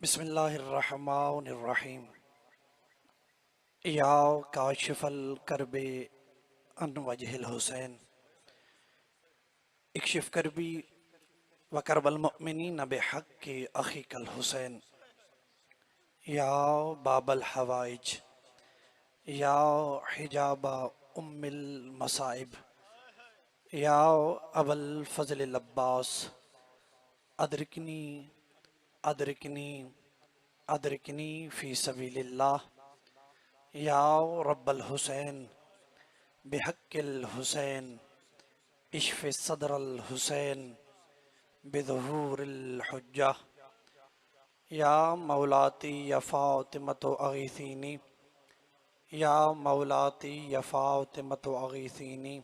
बिस्मिल्लाहिर्रहमानिर्रहीम। या काशिफल करबे अन वजहिल हुसैन इक्शिफ करबी व करबल मुमिनीन बिहक्कि अखीकल हुसैन। या बाबल हवाइज या हिजाबा उम्मिल मसाइब या अबल फजल अब्बास अदरिकनी अदरिकनी अदरिकनी फी सबीलिल्लाह। या रब्बल हुसैन बिहक्किल हुसैन इश्फ़ सदरल हुसैन बिज़ुहूरिल हुज्जा। या मौलाती या फ़ातिमतो अगीसीनी या मौलाती या फ़ातिमतो अगीसीनी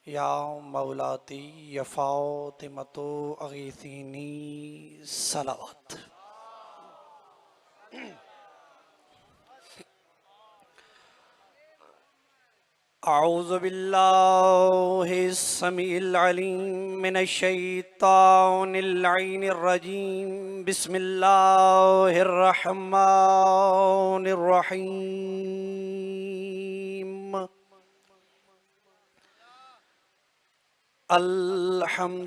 या मौलाती या फ़ातिमतो अगीसीनी। सलावत। अऊज़ु बिल्लाहिस समीइल अलीम मिनश शैतानिर रजीम। बिस्मिल्लाहिर रहमानिर रहीम।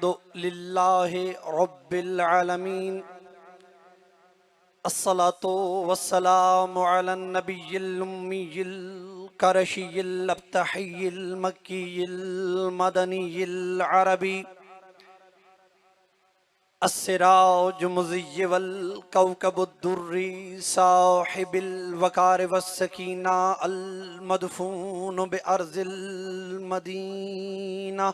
अल्हम्दुलिल्लाहि रब्बिल आलमीन। अस्सलातु वस्सलामु अला नबिय्यिल उम्मिय्यिल क़रशिय्यिल अब्तहिय्यिल मक्किय्यिल मदनिय्यिल अरबी अस्सिराज मुज़य्यि वल कौकबुद दुर्री साहिबिल वक़ार वस्सकीना अल मदफून बि अर्ज़िल मदीना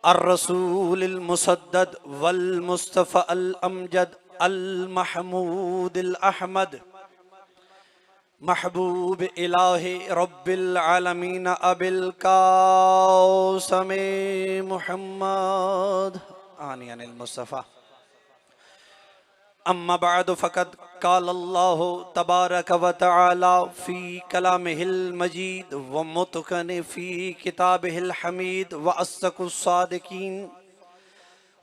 अर्रसूलिल मुसद्दद वल मुस्तफ़ा अल अमजद अल महमूदिल अहमद महबूब इलाही रब्बिल आलमीन अबिल कासम मुहम्मद आनी अनिल मुस्तफ़ा। अम्मा बअद फ़क़द क़ालल्लाहु तबारक व तआला फ़ी कलामिहिल मजीद व मुतक़न फ़ी किताबिहिल हमीद व अस्दक़ुस सादिक़ीन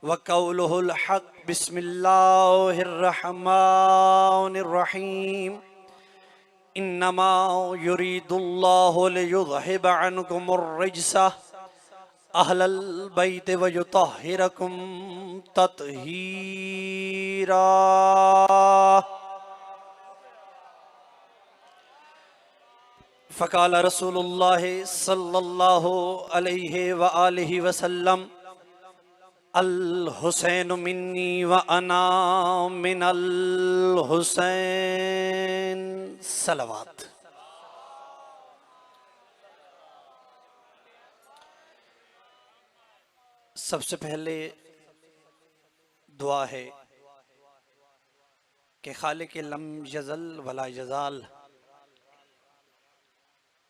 व क़ौलुहुल हक़। बिस्मिल्लाहिर रहमानिर रहीम। इन्नमा युरीदुल्लाहु लियुज़हिबा अन्कुमुर रिज्सा अहलल बैत व युतहिरकुम तत्हीरा। फ़क़ाल रसूलुल्लाहि सल्लल्लाहु अलैहि व आलिहि वसल्लम अल हुसैन मिन्नी व अना मिनल हुसैन। सलावत। सबसे पहले दुआ है कि खालिक लम यज़ल वला यज़ाल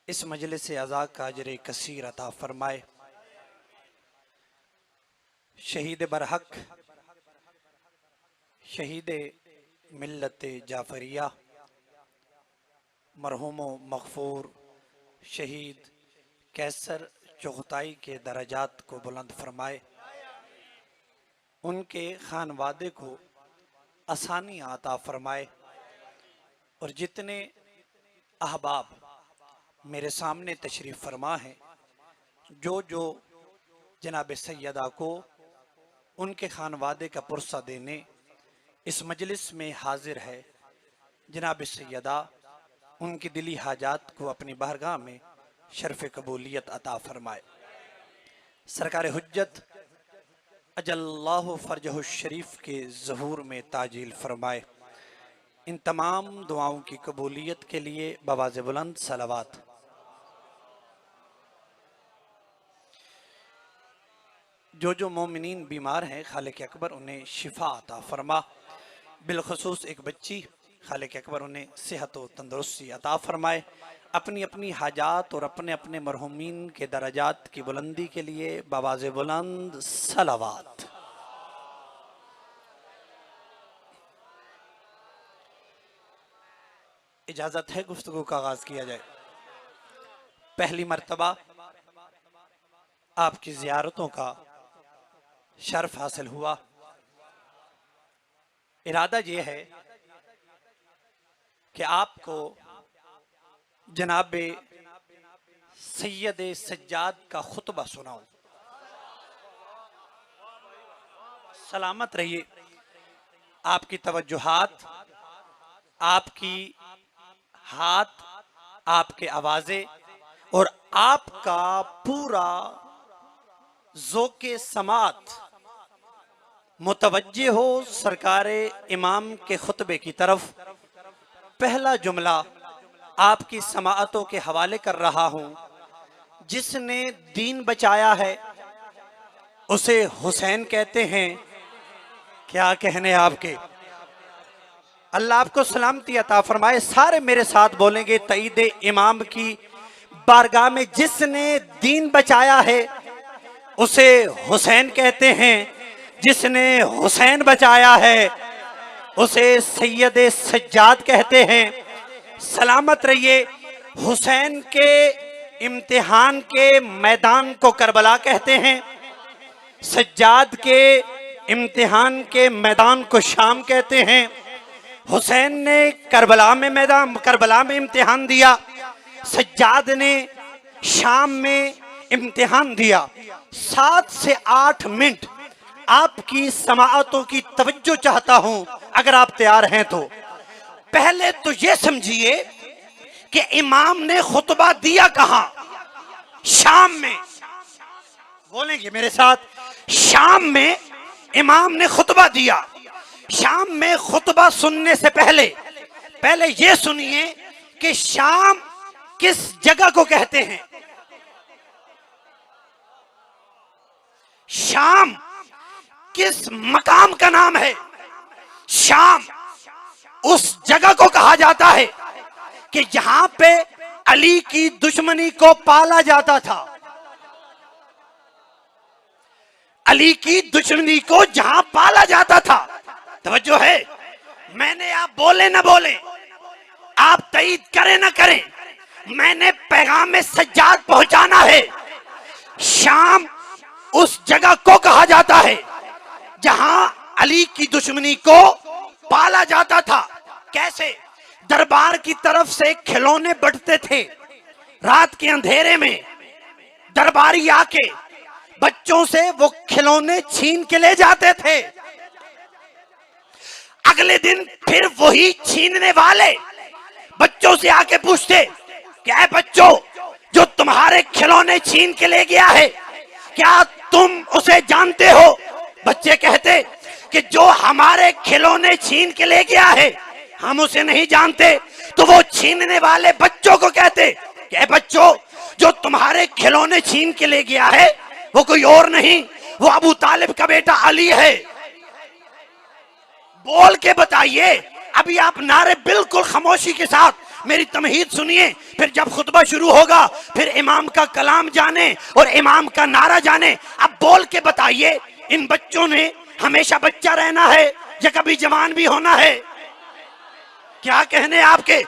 इस मजलिस अज़ा का अजर कसीर अता फरमाए। शहीद बरहक शहीद मिल्लत जाफरिया मरहूम मग़फ़ूर शहीद कैसर चुग़ताई के दराजात को बुलंद फरमाए। उनके खानवादे को आसानी अता फरमाए और जितने अहबाब मेरे सामने तशरीफ़ फरमा है, जो जनाब सैयदा को उनके खानवादे का पुरसा देने इस मजलिस में हाजिर है, जनाब सैयदा उनकी दिली हाजात को अपनी बारगाह में शर्फ़ कबूलियत अता फरमाए। सरकार हुज्जत अजल्लाहु फ़रजहु शरीफ के ज़हूर में ताजील फरमाए। इन तमाम दुआओं की कबूलियत के लिए बवाज़ बुलंद सलावत। जो मोमिनीन बीमार हैं खालिक अकबर उन्हें शिफा अता फरमा। बिलखसूस एक बच्ची खालिक अकबर उन्हें सेहत व तंदुरुस्ती अता फरमाए। अपनी अपनी हाजात और अपने अपने मरहूमीन के दराजात की बुलंदी के लिए बवाज़ बुलंद सलावत। इजाज़त है गुफ्तगू का आगाज़ किया जाए। पहली मर्तबा आपकी ज़ियारतों का शर्फ हासिल हुआ। इरादा ये है कि आपको जनाब सैयद सज्जाद का खुतबा सुनाऊं। सलामत रहिए। आपकी तवज्जुहात, आपकी हाथ, आपके आवाज़ें और आपका पूरा ज़ोक़े समात मुतवज्जे हो सरकारे इमाम के खुतबे की तरफ। पहला जुमला आपकी समाअतों के हवाले कर रहा हूं। जिसने दीन बचाया है उसे हुसैन कहते हैं। क्या कहने आपके। अल्लाह आपको सलामती अता फरमाए। सारे मेरे साथ बोलेंगे तईद इमाम की बारगाह में, जिसने दीन बचाया है उसे हुसैन कहते हैं। जिसने हुसैन बचाया है उसे सैयद सज्जाद कहते हैं। सलामत रहिए। हुसैन के इम्तिहान के मैदान को करबला कहते हैं। सज्जाद के इम्तिहान के मैदान को शाम कहते हैं। हुसैन ने करबला में इम्तिहान दिया, सज्जाद ने शाम में इम्तिहान दिया। 7 से 8 मिनट आपकी समाअतों की तवज्जो चाहता हूं, अगर आप तैयार हैं तो। पहले तो यह समझिए कि इमाम ने खुतबा दिया कहां? शाम में। बोलेंगे मेरे साथ, शाम में इमाम ने खुतबा दिया। शाम में खुतबा सुनने से पहले यह सुनिए कि शाम किस जगह को कहते हैं। शाम किस मकाम का नाम है? शाम उस जगह को कहा जाता है कि जहां पे अली की दुश्मनी को पाला जाता था। अली की दुश्मनी को जहां पाला जाता था। तवज्जो है। मैंने, आप बोले ना बोले, आप तईद करें ना करें, मैंने पैगाम में सज्जाद पहुंचाना है। शाम उस जगह को कहा जाता है जहां अली की दुश्मनी को पाला जाता था। कैसे? दरबार की तरफ से खिलौने बंटते थे। रात के अंधेरे में दरबारी आके बच्चों से वो खिलौने छीन के ले जाते थे। अगले दिन फिर वही छीनने वाले बच्चों से आके पूछते, क्या बच्चों, जो तुम्हारे खिलौने छीन के ले गया है, क्या तुम उसे जानते हो? बच्चे कहते कि जो हमारे खिलौने छीन के ले गया है हम उसे नहीं जानते। तो वो छीनने वाले बच्चों को कहते कि बच्चों, जो तुम्हारे खिलौने छीन के ले गया है वो कोई और नहीं, वो अबू तालिब का बेटा अली है। बोल के बताइए। अभी आप नारे बिल्कुल खामोशी के साथ मेरी तमहीद सुनिए, फिर जब खुतबा शुरू होगा फिर इमाम का कलाम जाने और इमाम का नारा जाने। अब बोल के बताइए, इन बच्चों ने हमेशा बच्चा रहना है या कभी जवान भी होना है? क्या कहने आपके।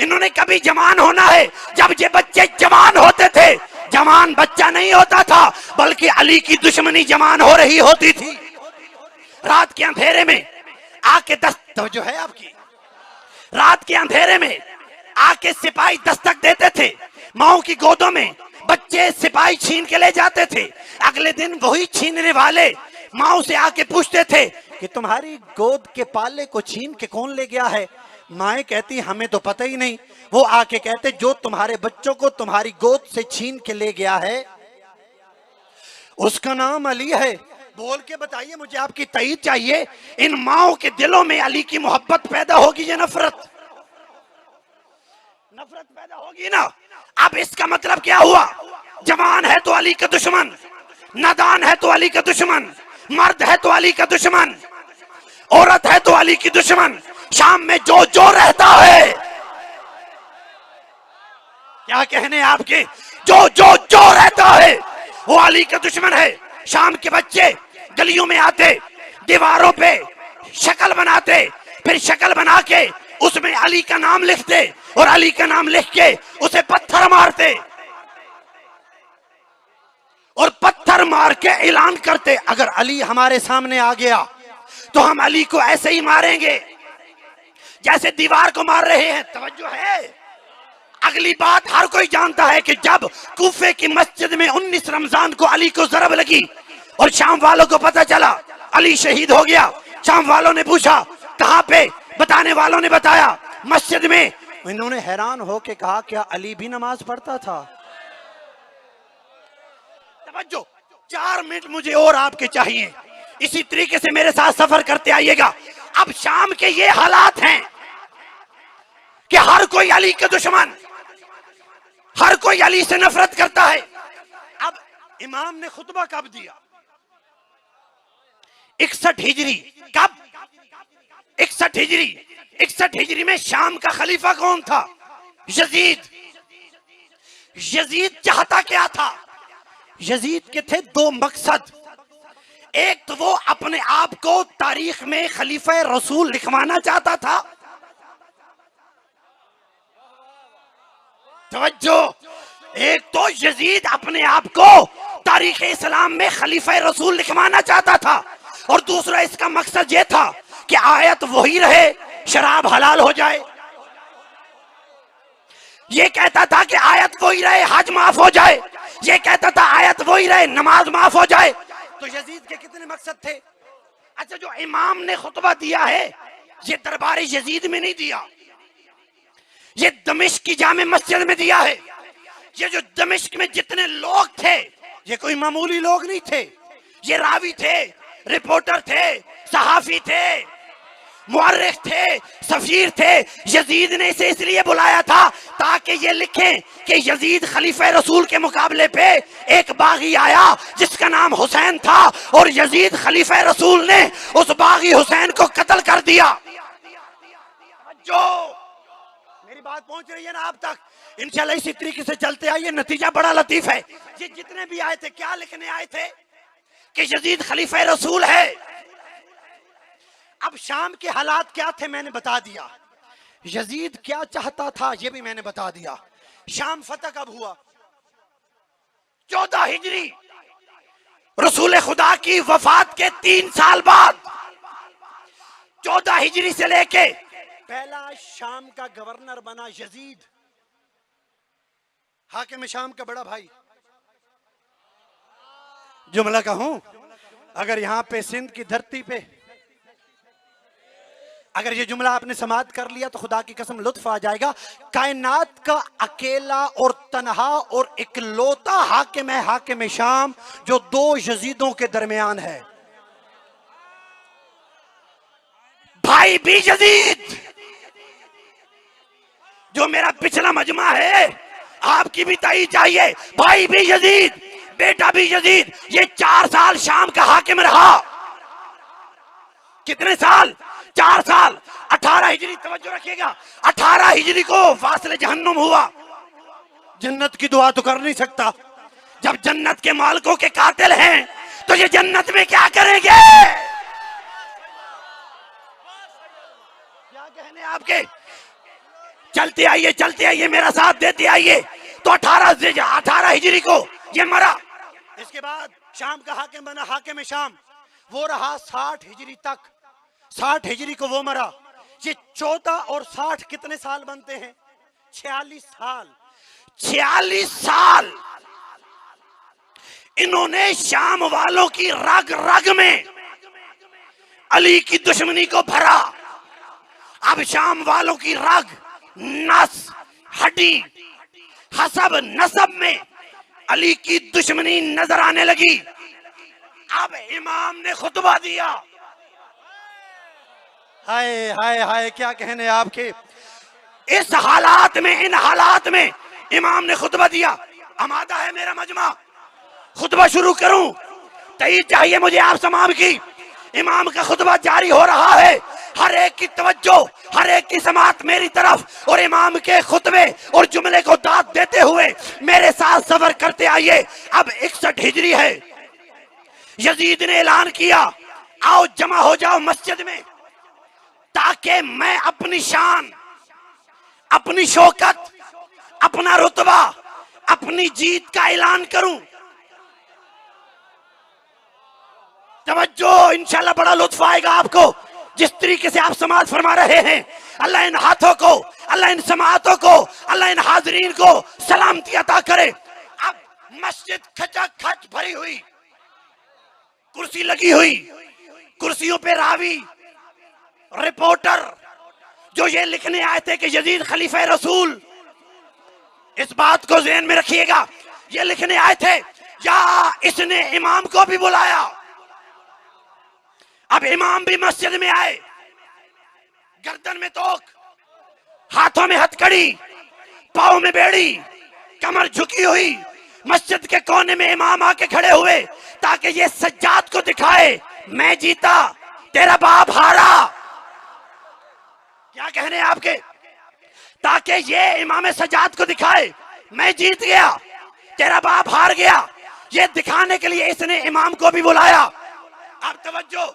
इन्होंने कभी जवान होना है। जब ये बच्चे जवान होते थे, जवान बच्चा नहीं होता था बल्कि अली की दुश्मनी जवान हो रही होती थी। रात के अंधेरे में आके तो जो है आपकी, रात के अंधेरे में आके सिपाही दस्तक देते थे। माओ की गोदों में बच्चे सिपाही छीन के ले जाते थे। अगले दिन वही छीनने वाले माओ से आके पूछते थे कि तुम्हारी गोद के पाले को छीन के कौन ले गया है? माए कहती हमें तो पता ही नहीं। वो आके कहते जो तुम्हारे बच्चों को तुम्हारी गोद से छीन के ले गया है उसका नाम अली है। बोल के बताइए, मुझे आपकी तईद चाहिए। इन माओ के दिलों में अली की मोहब्बत पैदा होगी या नफरत? नफरत पैदा होगी ना। अब इसका मतलब क्या हुआ? जवान है तो अली का दुश्मन, नादान है तो अली का दुश्मन, मर्द है तो अली का दुश्मन, औरत है तो अली की दुश्मन। शाम में जो जो रहता है, क्या कहने आपके, जो जो जो रहता है वो अली का दुश्मन है। शाम के बच्चे गलियों में आते, दीवारों पे शक्ल बनाते, फिर शक्ल बना के उसमें अली का नाम लिखते और अली का नाम लिख के उसे पत्थर मारते और पत्थर मार के ऐलान करते, अगर अली हमारे सामने आ गया, तो हम अली को ऐसे ही मारेंगे जैसे दीवार को मार रहे हैं। तवज्जो है। अगली बात हर कोई जानता है कि जब कूफे की मस्जिद में 19 रमजान को अली को जरब लगी और शाम वालों को पता चला अली शहीद हो गया, शाम वालों ने पूछा कहां पे, बताने वालों ने बताया मस्जिद में। इन्होंने हैरान होकर कहा क्या अली भी नमाज पढ़ता था? तवज्जो, 4 मिनट मुझे और आपके चाहिए, इसी तरीके से मेरे साथ सफर करते आइएगा। अब शाम के ये हालात हैं कि हर कोई अली के दुश्मन, हर कोई अली से नफरत करता है। अब इमाम ने खुतबा कब दिया? 61 हिजरी। कब? 61 हिजरी। 61 हिजरी में शाम का खलीफा कौन था? यजीद। यजीद चाहता क्या था? यजीद के थे 2 मकसद। एक तो वो अपने आप को तारीख में खलीफा रसूल लिखवाना चाहता था। तवज्जो, एक तो यजीद अपने आप को तारीख इस्लाम में खलीफा रसूल लिखवाना चाहता था और दूसरा इसका मकसद ये था कि आयत वही रहे, शराब हलाल हो जाए। ये कहता था कि आयत वही रहे, हज माफ हो जाए। ये कहता था आयत वही रहे, नमाज माफ हो जाए। तो यजीद के कितने मकसद थे? अच्छा, जो इमाम ने खुतबा दिया है ये दरबार यजीद में नहीं दिया, ये दमिश्क की जामे मस्जिद में दिया है। ये जो दमिश्क में जितने लोग थे ये कोई मामूली लोग नहीं थे, ये रावी थे, रिपोर्टर थे, सहाफी थे, मुअर्रिख थे, सफीर थे। यजीद ने इसे इसलिए बुलाया था ताकि ये लिखें कि यजीद खलीफा रसूल के मुकाबले पे एक बागी आया जिसका नाम हुसैन था और यजीद खलीफा रसूल ने उस बागी हुसैन को कत्ल कर दिया। जो मेरी बात पहुंच रही है ना आप तक? इंशाल्लाह इसी तरीके से चलते आइए, नतीजा बड़ा लतीफ है। ये जितने भी आए थे क्या लिखने आए थे? कि यजीद खलीफा रसूल है। अब शाम के हालात क्या थे मैंने बता दिया, यजीद क्या चाहता था ये भी मैंने बता दिया। शाम फतह कब हुआ? 14 हिजरी, रसूल खुदा की वफात के 3 साल बाद। 14 हिजरी से लेके पहला शाम का गवर्नर बना यजीद, हाकिम शाम का बड़ा भाई। जुमला कहूं, अगर यहां पे सिंध की धरती पे अगर ये जुमला आपने समाप्त कर लिया तो खुदा की कसम लुत्फ आ जाएगा। कायनात का अकेला और तन्हा और इकलौता हाकिम है हाकिम शाम, जो 2 यजीदों के दरमियान है। भाई भी यजीद, जो मेरा पिछला मजमा है आपकी भी ताई चाहिए, भाई भी यजीद, बेटा भी यजीद। ये 4 साल शाम का हाकिम रहा। कितने साल? 4 साल। 18 हिजरी, तवज्जो रखिएगा, 18 हिजरी को फासले जहन्नुम हुआ। जन्नत की दुआ तो कर नहीं सकता, जब जन्नत के मालिकों के कातिल हैं तो ये जन्नत में क्या करेंगे? क्या कहने आपके? चलते आइए मेरा साथ देते आइए। तो 18 हिजरी को ये मरा। इसके बाद शाम का हाकिम बना हाकिम शाम, वो रहा 60 हिजरी तक। 60 हिजरी को वो मरा। ये 14 और 60 कितने साल बनते हैं? 46 साल। 46 साल इन्होंने शाम वालों की रग रग में अली की दुश्मनी को भरा। अब शाम वालों की रग, नस, हड्डी, हसब, नसब में अली की दुश्मनी नजर आने लगी। अब इमाम ने खुतबा दिया। हाय हाय हाय, क्या कहने आपके? इस हालात में, इन हालात में इमाम ने खुतबा दिया। आमादा है मेरा मजमा, खुतबा शुरू करूं? तईद चाहिए मुझे आप तमाम की। इमाम का खुतबा जारी हो रहा है, हर एक की तवज्जो, हर एक की समात मेरी तरफ और इमाम के खुतबे और जुमले को दाद देते हुए मेरे साथ सफर करते आइए। अब 61 हिजरी है। यजीद ने ऐलान किया, आओ जमा हो जाओ मस्जिद में, ताकि मैं अपनी शान, अपनी शौकत, अपना रुतबा, अपनी जीत का ऐलान करूं। तवज्जो, इंशाल्लाह बड़ा लुत्फ आएगा आपको जिस तरीके से आप समाज फरमा रहे हैं। अल्लाह इन हाथों को, अल्लाह इन समातों को, अल्लाह इन हाजरीन को सलामती अता करे। अब मस्जिद खचाखच भरी हुई, कुर्सी लगी हुई, कुर्सियों पे रावी रिपोर्टर जो ये लिखने आए थे कि यजीद खलीफा रसूल, इस बात को ज़हन में रखिएगा, ये लिखने आए थे या इसने इमाम को भी बुलाया। अब इमाम भी मस्जिद में आए, गर्दन में तोक, हाथों में हथकड़ी, पाँव में बेड़ी, कमर झुकी हुई, मस्जिद के कोने में इमाम आके खड़े हुए ताकि ये सज्जाद को दिखाए मैं जीता तेरा बाप हारा। क्या कहने आपके? ताकि ये इमाम सज्जाद को दिखाए मैं जीत गया तेरा बाप हार गया, ये दिखाने के लिए इसने इमाम को भी बुलाया। अब तवज्जो,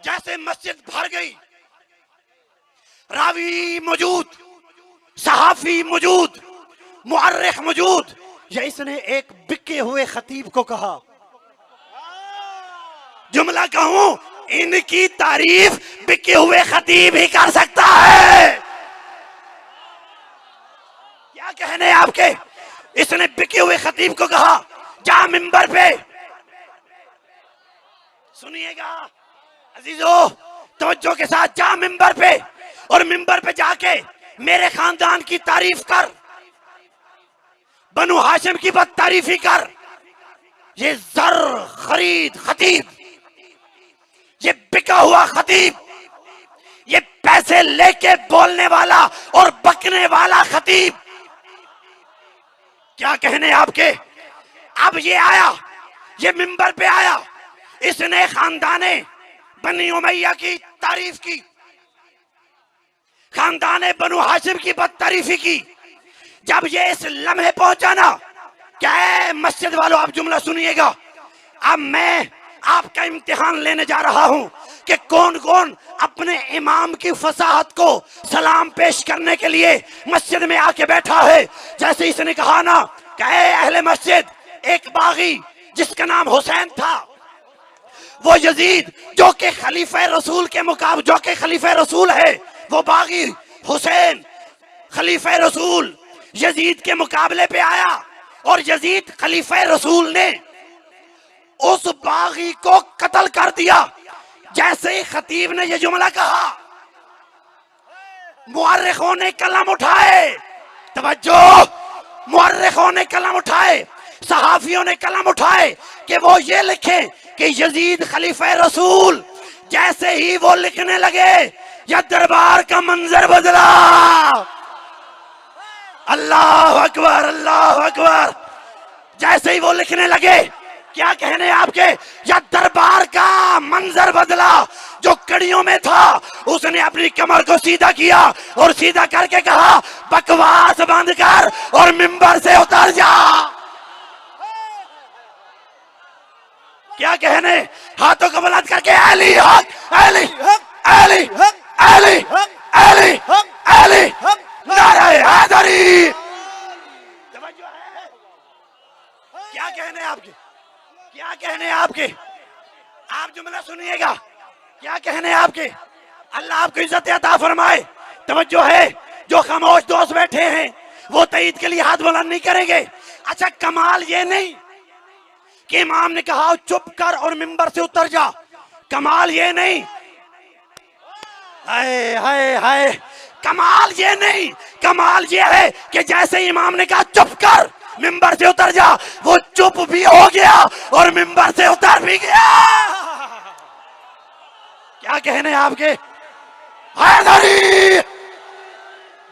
जैसे मस्जिद भर गई, रावी मौजूद, सहाफी मौजूद, मुअर्रिख मौजूद, या इसने एक बिके हुए खतीब को कहा, जुमला कहूं, इनकी तारीफ बिके हुए खतीब ही कर सकता है। क्या कहने आपके? इसने बिके हुए खतीब को कहा जा मिंबर पे, सुनिएगा अजीजों तवज्जो के साथ, जा मिंबर पे और मिंबर पे जाके मेरे खानदान की तारीफ कर, बनु हाशिम की बद तारीफी कर। ये जर खरीद खतीब, ये बिका हुआ खतीब, ये पैसे लेके बोलने वाला और बकने वाला खतीब, क्या कहने आपके? अब ये आया, ये मिंबर पे आया, इसने खानदाने बनी उमैया की तारीफ की, खानदाने बनु हाशिम की बदतारीफी की। जब ये इस लम्हे पहुंचा ना, क्या है मस्जिद वालों, आप जुमला सुनिएगा, अब मैं आपका इम्तिहान लेने जा रहा हूं कि कौन कौन अपने इमाम की फसाहत को सलाम पेश करने के लिए मस्जिद में आके बैठा है। जैसे इसने कहा ना, कहे अहले मस्जिद, एक बागी जिसका नाम हुसैन था, वो यजीद जो कि खलीफा रसूल के मुकाबले, जो कि खलीफा रसूल है, वो बागी हुसैन खलीफा रसूल यजीद के मुकाबले पे आया और यजीद खलीफा रसूल ने उस बागी को कत्ल कर दिया। जैसे ही खतीब ने यह जुमला कहा, मुअर्रिखों ने कलम उठाए, तवज्जो, मुअर्रिखों ने कलम उठाए, सहाफियों ने कलम उठाए कि वो ये लिखे कि यजीद खलीफा रसूल। जैसे ही वो लिखने लगे, या दरबार का मंजर बदला। अल्लाह अकबर, अल्लाह अकबर। जैसे ही वो लिखने लगे, क्या कहने आपके, या दरबार का मंजर बदला। जो कड़ियों में था उसने अपनी कमर को सीधा किया और सीधा करके कहा, बकवास बंद कर और मिंबर से उतर जा। क्या कहने, हाथों को बुलंद करके अली हक, अली हक, अली हक, अली हक, अली हक, अली हक, नारे हैदरी। क्या कहने आपके, क्या कहने आपके, आप जुमला सुनिएगा, क्या कहने आपके। अल्लाह आपको इज्जत अता फरमाए। तवज्जो है, जो खामोश दोस्त बैठे हैं वो तईद के लिए हाथ बुलंद नहीं करेंगे। अच्छा, कमाल ये नहीं कि इमाम ने कहा चुप कर और मिंबर से उतर जा, कमाल ये नहीं, हाय हाय हाय, कमाल ये नहीं, कमाल ये है कि जैसे इमाम ने कहा चुप कर, मिंबर से उतर जा, वो चुप भी हो गया और मिंबर से उतर भी गया। क्या कहने आपके, हैदरी।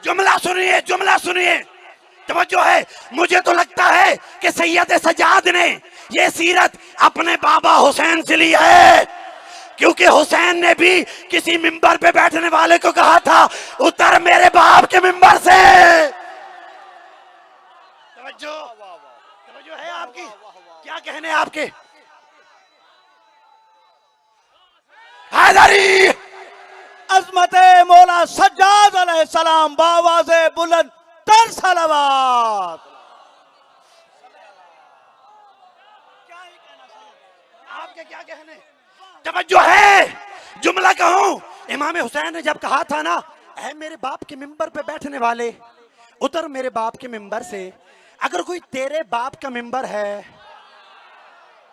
जुमला सुनिए, जुमला सुनिए, तवज्जो है। मुझे तो लगता है कि सैयद सज्जाद ने ये सीरत अपने बाबा हुसैन से ली है, क्योंकि हुसैन ने भी किसी मिंबर पे बैठने वाले को कहा था, उतर मेरे बाप के मिंबर से। तवज्जो, तवज्जो है आपकी, क्या कहने आपके। हैदरी। अजमत मौला सज्जाद अलैहिस्सलाम बावाज़े बुलंद तर सलावत। आपके क्या कहने, तवज्जो है, जुमला कहूं। इमाम हुसैन ने जब कहा था ना, ऐ मेरे बाप के मिंबर पे बैठने वाले, उतर मेरे बाप के मिंबर से। अगर कोई तेरे बाप का मिंबर है,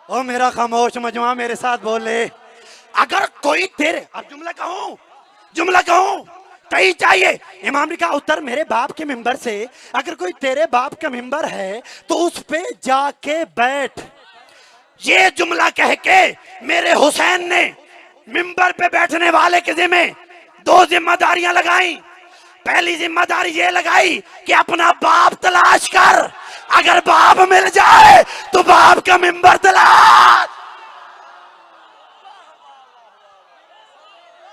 ओ मेरा खामोश मजमा मेरे साथ बोले, अगर कोई तेरे, अब जुमला कहूं तई चाहिए। इमाम ने कहा उतर मेरे बाप के मिंबर से, अगर कोई तेरे बाप का मिंबर है तो उस पे जाके बैठ। ये जुमला कह के मेरे हुसैन ने मिंबर पे बैठने वाले के जिम्मे दो जिम्मेदारियां लगाई। पहली जिम्मेदारी ये लगाई कि अपना बाप तलाश कर, अगर बाप मिल जाए तो बाप का मिंबर तलाश।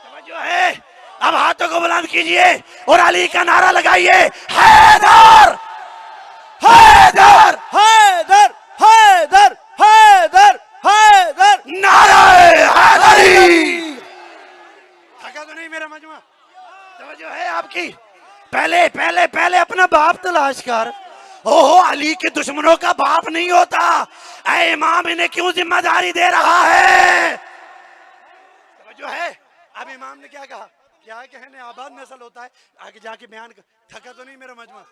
समझो है? अब हाथों को बुलंद कीजिए और अली का नारा लगाइए, हैदर हैदर हैदर हैदर हैदर हैदर, नारा हैदरी। थका तो नहीं मेरा मजमा? समझो है आपकी? पहले पहले पहले अपना बाप तलाश कर। ओहो, अली के दुश्मनों का बाप नहीं होता। ऐ इमाम इन्हें क्यों जिम्मेदारी दे रहा है? समझो है? अब इमाम ने क्या कहा? क्या कहने आबाद नस्ल होता है, आगे जाके बयान कर। थका तो नहीं मेरा मजमा?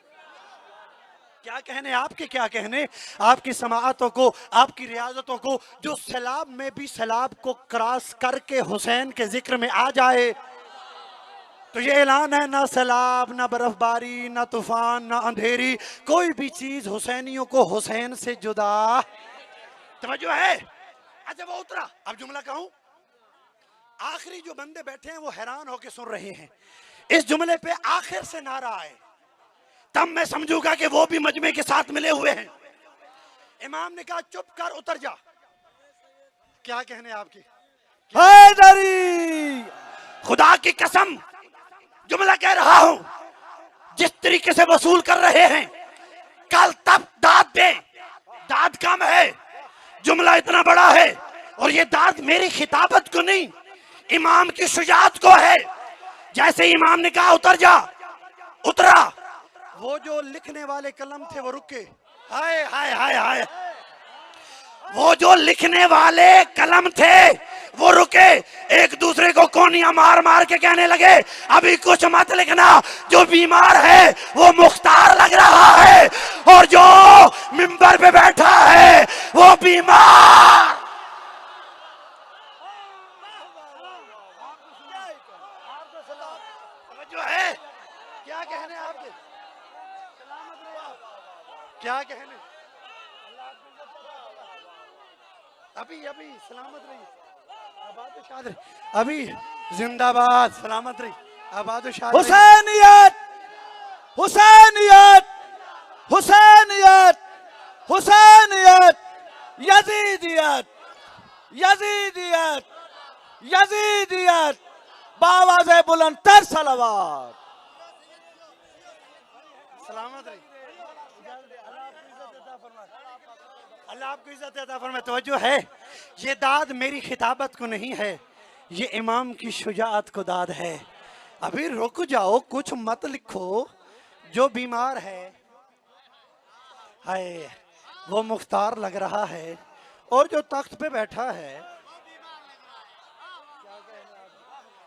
क्या कहने आपके, क्या कहने आपकी समाअतों को, आपकी रियाजतों को, जो सैलाब में भी सैलाब को क्रॉस करके हुसैन के जिक्र में आ जाए। तो ये ऐलान है, ना सैलाब, ना बर्फबारी, ना तूफान, ना अंधेरी, कोई भी चीज हुसैनियों को हुसैन से जुदा। तवज्जो है? अच्छा वो उतरा। अब जुमला कहूं, आखिरी जो बंदे बैठे हैं वो हैरान होकर सुन रहे हैं। इस जुमले पे आखिर से नारा आए तब मैं समझूंगा कि वो भी मजमे के साथ मिले हुए हैं। इमाम ने कहा चुप कर, उतर जा। क्या कहने आपकी? हैदरी। खुदा की कसम जुमला कह रहा हूं, जिस तरीके से वसूल कर रहे हैं, कल तब दाद दे। दाद कम है, जुमला इतना बड़ा है, और ये दाद मेरी खिताबत को नहीं, इमाम की शुजाअत को है। जैसे इमाम ने कहा उतर जा, उतरा। वो जो लिखने वाले कलम थे वो रुके। हाय हाय हाय हाय, वो जो लिखने वाले कलम थे वो रुके, एक दूसरे को कोनियां मार मार के कहने लगे, अभी कुछ मत लिखना, जो बीमार है वो मुख्तार लग रहा है, और जो मिंबर पे बैठा है वो बीमार। जो है, क्या कहने आपके? क्या कहने? अभी अभी सलामत रही, आबाद शाद रही, अभी जिंदाबाद, सलामत रही, आबाद शाद रही। हुसैनियत हुसैनियत हुसैनियत हुसैनियत, यजीदियत यजीदियत यजीदियत, बावाज़े बुलंद तर सलावत। सलामत रही, अल्लाह आपको इज्जत अता फरमाए। तवज्जो है, ये दाद मेरी खिताबत को नहीं है, ये इमाम की शुजाअत को दाद है। अभी रुक जाओ, कुछ मत लिखो, जो बीमार है हाय वो मुख्तार लग रहा है, और जो तख्त पे बैठा है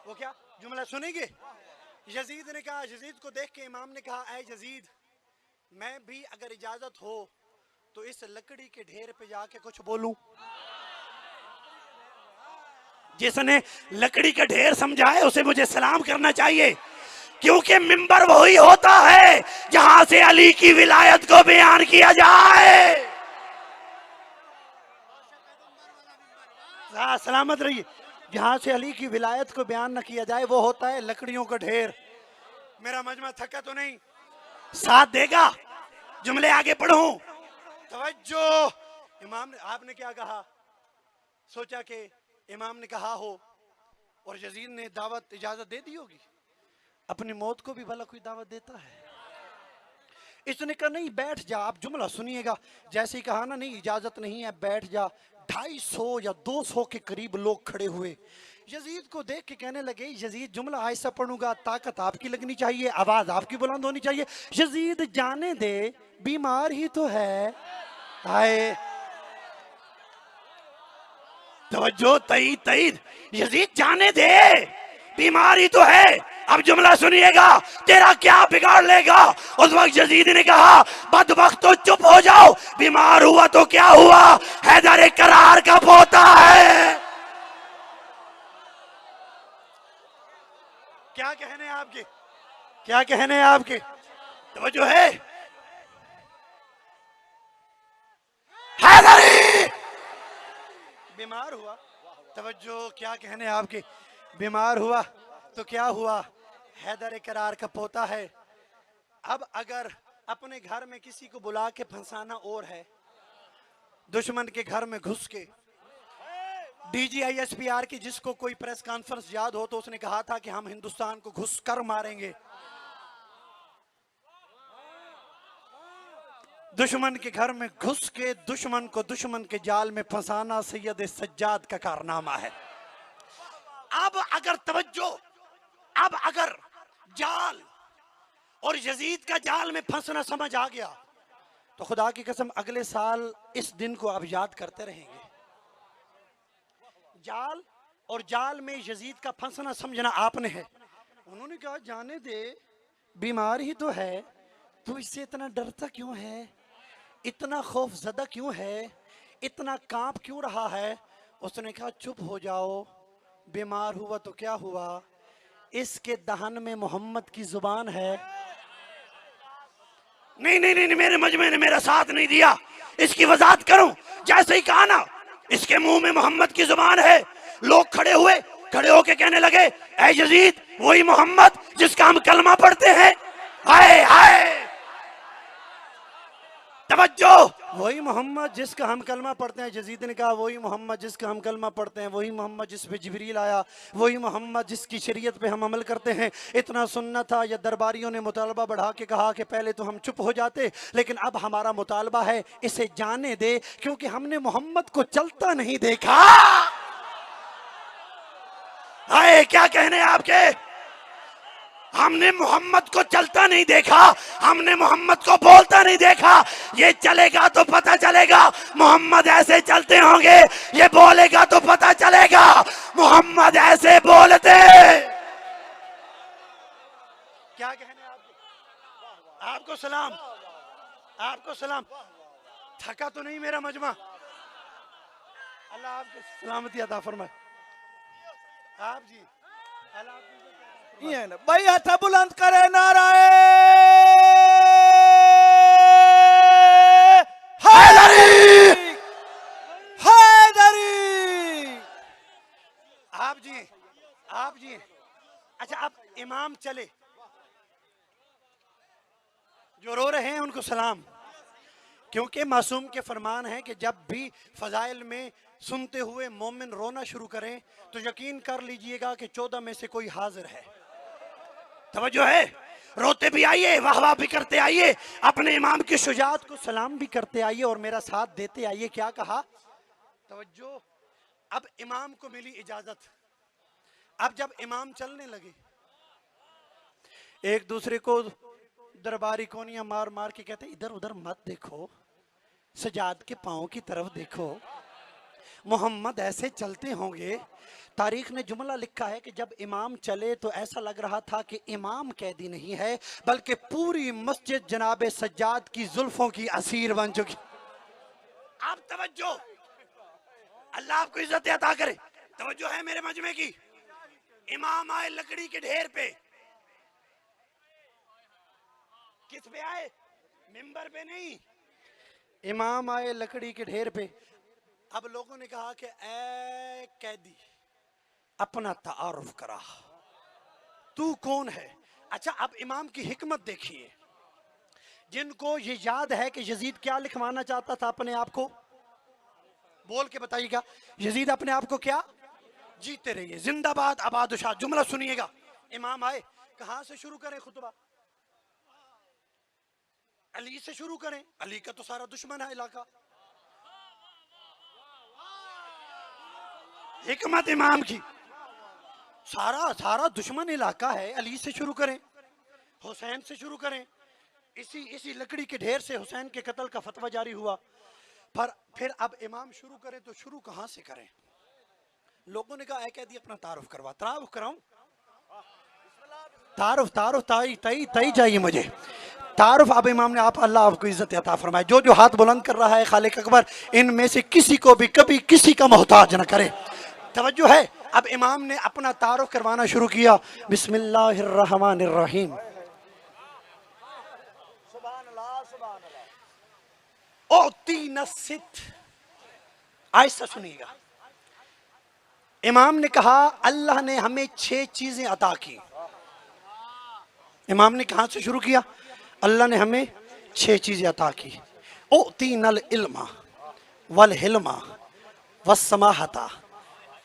वो क्या? जुमला सुनेंगे? यजीद ने कहा, यजीद को देख के इमाम ने कहा, ऐ यजीद, मैं भी अगर इजाजत हो तो इस लकड़ी के ढेर पे जाके कुछ बोलूं। जिसने लकड़ी का ढेर समझा है उसे मुझे सलाम करना चाहिए, क्योंकि मिंबर वही होता है जहां से अली की विलायत को बयान किया जाए। सलामत रहिए। जहां से अली की विलायत को बयान न किया जाए वो होता है लकड़ियों का ढेर। मेरा मजमा थका तो नहीं? साथ देगा? जुमले आगे पढ़ूं? तवज्जो। इमाम ने, आपने क्या कहा? सोचा कि इमाम ने कहा हो और यजीद ने दावत इजाजत दे दी होगी। अपनी मौत को भी भला कोई दावत देता है? इसने कहा नहीं बैठ जा। आप जुमला सुनिएगा, जैसे ही कहा ना नहीं इजाजत नहीं है बैठ जा, 250 या 200 के करीब लोग खड़े हुए। यजीद को देख के कहने लगे, यजीद जुमला आहिस्ता पढ़ूंगा, ताकत आपकी लगनी चाहिए, आवाज आपकी बुलंद होनी चाहिए। यजीद जाने दे, बीमार ही तो है। हाय तवज्जो तईद तईद, यजीद जाने दे, बीमारी तो है। अब जुमला सुनिएगा, तेरा क्या बिगाड़ लेगा। उस वक्त यजीद ने कहा, बदबख्त तो चुप हो जाओ, बीमार हुआ तो क्या हुआ, हैदर करार का पोता है। क्या कहने आपके, क्या कहने आपके, तवज्जो है। हैदरी बीमार हुआ, तवज्जो, क्या कहने आपके, बीमार हुआ तो क्या हुआ, हैदर करार का पोता है। अब अगर अपने घर में किसी को बुला के फंसाना और है, दुश्मन के घर में घुस के, DGISPR की जिसको कोई प्रेस कॉन्फ्रेंस याद हो तो उसने कहा था कि हम हिंदुस्तान को घुस कर मारेंगे। दुश्मन के घर में घुस के दुश्मन को दुश्मन के जाल में फंसाना सैयद सज्जाद का कारनामा है। अब अगर तवज्जो, अब अगर जाल और यजीद का जाल में फंसना समझ आ गया तो खुदा की कसम अगले साल इस दिन को आप याद करते रहेंगे। जाल और जाल में यजीद का फंसना समझना आपने है। उन्होंने कहा जाने दे, बीमार ही तो है, तू इससे इतना डरता क्यों है, इतना खौफजदा क्यों है, इतना कांप क्यों रहा है। उसने कहा चुप हो जाओ, बीमार हुआ तो क्या हुआ, इसके दहन में मोहम्मद की जुबान है। नहीं नहीं नहीं, मेरे मजमे ने मेरा साथ नहीं दिया, इसकी वजाहत करूं। जैसे ही कहा ना इसके मुंह में मोहम्मद की जुबान है, लोग खड़े हुए, खड़े होके कहने लगे, ऐ यजीद वही मोहम्मद जिसका हम कलमा पढ़ते हैं। हाय हाय, तवज्जो, वही मोहम्मद जिसका हम कलमा पढ़ते हैं। यजीद ने कहा वही मोहम्मद जिसका हम कलमा पढ़ते हैं, वही मोहम्मद जिस पे जिब्रील आया, वही मोहम्मद जिसकी शरीयत पे हम अमल करते हैं। इतना सुनना था या दरबारियों ने मुतालबा बढ़ा के कहा कि पहले तो हम चुप हो जाते, लेकिन अब हमारा मुतालबा है इसे जाने दे, क्योंकि हमने मोहम्मद को चलता नहीं देखा। हाय, क्या कहने आपके, हमने मोहम्मद को चलता नहीं देखा, हमने मोहम्मद को बोलता नहीं देखा। ये चलेगा तो पता चलेगा मोहम्मद ऐसे चलते होंगे, ये बोलेगा तो पता चलेगा मोहम्मद ऐसे बोलते। क्या कहने आपको, आपको सलाम, आपको सलाम। थका तो नहीं मेरा मजमा, अल्लाह आपको सलामती अता फरमाए। आप जी, अल्लाह आपको ये ना भाई, हाथ बुलंद करे, नाराए हैदरी, हैदरी। आप जी, आप जी। अच्छा, अब इमाम चले, जो रो रहे हैं उनको सलाम, क्योंकि मासूम के फरमान है कि जब भी फजाइल में सुनते हुए मोमिन रोना शुरू करें तो यकीन कर लीजिएगा कि 14 में से कोई हाजिर है। तवज्जो है, रोते भी आइए, वाह वाह भी करते आइए, अपने इमाम की शुजाअत को सलाम भी करते आइए और मेरा साथ देते आइए। क्या कहा, तवज्जो। अब इमाम को मिली इजाजत। अब जब इमाम चलने लगे, एक दूसरे को दरबारी कोनियां मार मार के कहते इधर उधर मत देखो, सजाद के पांव की तरफ देखो, मोहम्मद ऐसे चलते होंगे। तारीख ने जुमला लिखा है कि जब इमाम चले तो ऐसा लग रहा था कि इमाम कैदी नहीं है, बल्कि पूरी मस्जिद जनाबे सज्जाद की जुल्फों की असीर बन चुकी। आप तवज्जो, अल्लाह आपको इज्जत अता करे। तवज्जो है मेरे मजमे की। इमाम आए लकड़ी के ढेर पे, किस पे आए, मिंबर पे नहीं, इमाम आए लकड़ी के ढेर पे। अब लोगों ने कहा कि ऐ कैदी अपना तारुफ करा, तू कौन है। अच्छा, अब इमाम की हिकमत देखिए। जिनको ये याद है कि यजीद क्या लिखवाना चाहता था अपने आप को, बोल के बताइएगा। यजीद अपने आप को क्या, जीते रहिए, जिंदाबाद आबादशाह। जुमला सुनिएगा, इमाम आए, कहां से शुरू करें खुतबा, अली से शुरू करें, अली का तो सारा दुश्मन है इलाका। हिकमत इमाम की, सारा दुश्मन इलाका है, अली से शुरू करें, हुसैन से शुरू करें। इसी लकड़ी के ढेर से हुसैन के कत्ल का फतवा जारी हुआ। पर फिर अब इमाम शुरू करें तो शुरू कहां से करें। लोगों ने कहा ऐ कह दी अपना तारुफ करवा। तारुफ कराऊं? तारुफ तारुफ ताई तई तई चाहिए मुझे तारुफ। अब इमाम ने आप अल्लाह आपको इज्जत अता फरमाए। जो जो हाथ बुलंद कर रहा है खालिक अकबर इनमें से किसी को भी कभी किसी का मोहताज न करे। तवज्जो है। अब इमाम ने अपना तारुफ करवाना शुरू किया। बिस्मिल्लाहिर्रहमानिर्रहीम। ओ तीन सित। ऐसा सुनिएगा। इमाम ने कहा अल्लाह ने हमें 6 चीजें अता की। इमाम ने कहां से शुरू किया? अल्लाह ने हमें 6 चीजें अता की। ओ तीनल इल्मा वल हिल्मा वस्समाहता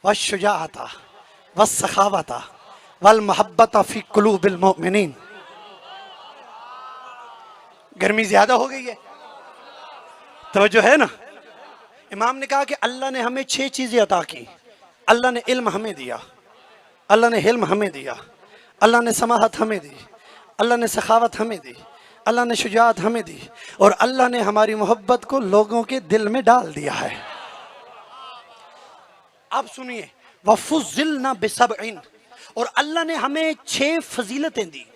वश्शुजाअता वस्सखावता वल मोहब्बता फी कुलूबिल मोमिनीन। गर्मी ज्यादा हो गई है, तवज्जो है ना। इमाम ने कहा कि अल्लाह ने हमें 6 चीजें अता की। अल्लाह ने इल्म हमें दिया, अल्लाह ने हिल्म हमें दिया, अल्लाह ने समाहत हमें दी, अल्लाह ने सखावत हमें दी, अल्लाह ने शुजाअत हमें दी, और अल्लाह ने हमारी मोहब्बत को लोगों के दिल में डाल दिया है। अब सुनिए, वफुज़िलना बिसबइन, और अल्लाह ने हमें 6 फजीलतें दी।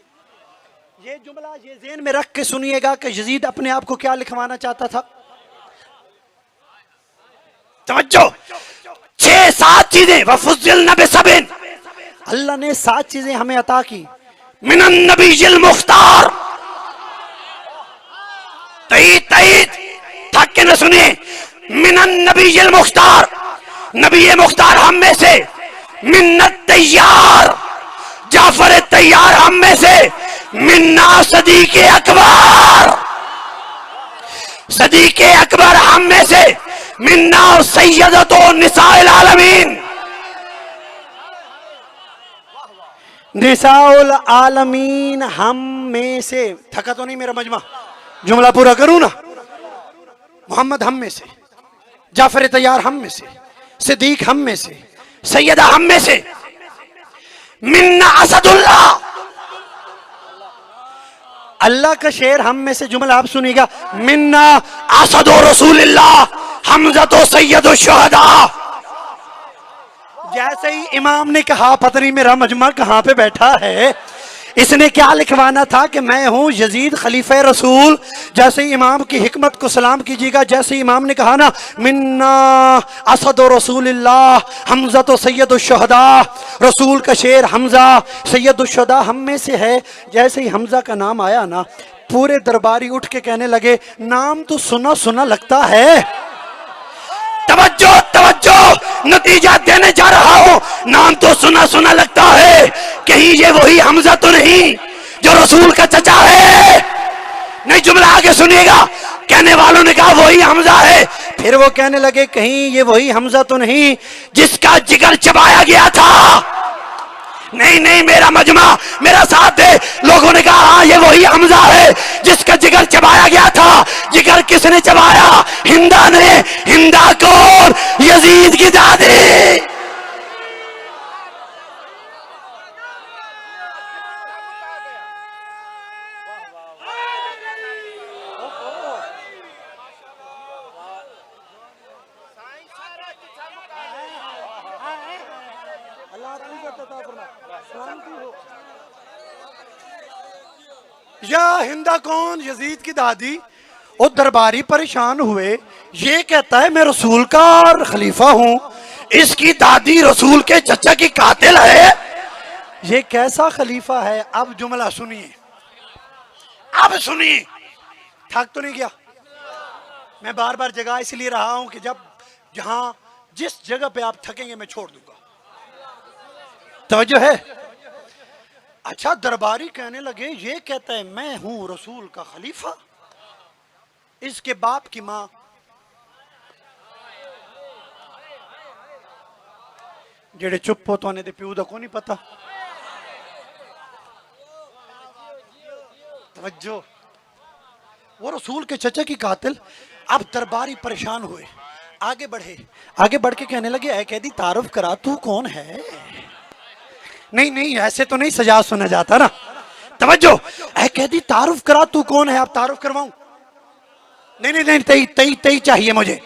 ये जुमला ये ज़हन में रख के सुनिएगा कि यजीद अपने आप को क्या लिखवाना चाहता था। तवज्जो, 6-7 चीजें। वफुज़िलना बिसबइन, अल्लाह ने 7 चीजें हमें अता की। मिनन नबीयिल मुख्तार, तईद थक के न सुनिए। मिनन नबीयिल मुख्तार, नबी मुख्तार हम में से। मिन्नत तैयार, जाफर तैयार हम में से। मिन्ना सदीके अकबर, सदीके अकबर हम में से। मिन्ना सैयदतो निसाइल आलमीन, निसाउल आलमीन हम में से। थका तो नहीं मेरा मजमा? जुमला पूरा करूं ना। मोहम्मद हम में से, जाफर तैयार हम में से, सिद्दीक हम में से, सैयदा हम में से। मिन्ना असदुल्लाह, अल्लाह का शेर हम में से। जुमला आप सुनिएगा। मिन्ना असदो रसूलिल्लाह हमजा तो सैयदो शुहदा। जैसे ही इमाम ने कहा पता नहीं मेरा मजमा कहां पे बैठा है, इसने क्या लिखवाना था कि मैं हूं यजीद खलीफे रसूल। जैसे ही इमाम की हिकमत को सलाम कीजिएगा। जैसे ही इमाम ने कहा ना मिन्ना असद रसूलिल्लाह हमजा तो सैयद शुहदा, रसूल का शेर हमजा सैयद शुहदा हम में से है। जैसे ही हमजा का नाम आया ना, पूरे दरबारी उठ के कहने लगे नाम तो सुना सुना लगता है। तवज्जो तवज्जो, नतीजा देने जा रहा हूं। नाम तो सुना सुना लगता है, कहीं ये वही हमजा तो नहीं जो रसूल का चचा है? नहीं, जुमला आगे सुनिएगा। कहने वालों ने कहा वही हमजा है। फिर वो कहने लगे कहीं ये वही हमजा तो नहीं जिसका जिगर चबाया गया था? नहीं नहीं मेरा मजमा मेरा साथ दे। लोगों ने कहा हाँ ये वही हमजा है जिसका जिगर चबाया गया था। जिगर किसने चबाया? हिंदा ने। हिंदा कौन? यजीद की दादी। या हिंदा कौन? यजीद की दादी। और दरबारी परेशान हुए। ये कहता है मैं रसूल का खलीफा हूं, इसकी दादी रसूल के चचा की कातिल है। ये कैसा खलीफा है? अब जुमला सुनिए, अब सुनिए। थक तो नहीं गया? मैं बार बार जगह इसलिए रहा हूं कि जब जहां जिस जगह पे आप थकेंगे मैं छोड़ दूंगा। तवज्जो है। अच्छा, दरबारी कहने लगे ये कहता है मैं हूं रसूल का खलीफा, इसके बाप की मां जेड़े चुप हो तो दे प्यू दा को नहीं पता। तवज्जो, वो रसूल के चचा की कातिल। अब दरबारी परेशान हुए, आगे बढ़े, आगे बढ़ के कहने लगे ऐ कैदी तारुफ करा, तू कौन है? नहीं नहीं ऐसे तो नहीं सजा सुना जाता ना। तवज्जो, ऐ कैदी तारुफ करा, तू कौन है? आप तारुफ करवाऊं? नहीं नहीं नहीं तई तई तई चाहिए मुझे।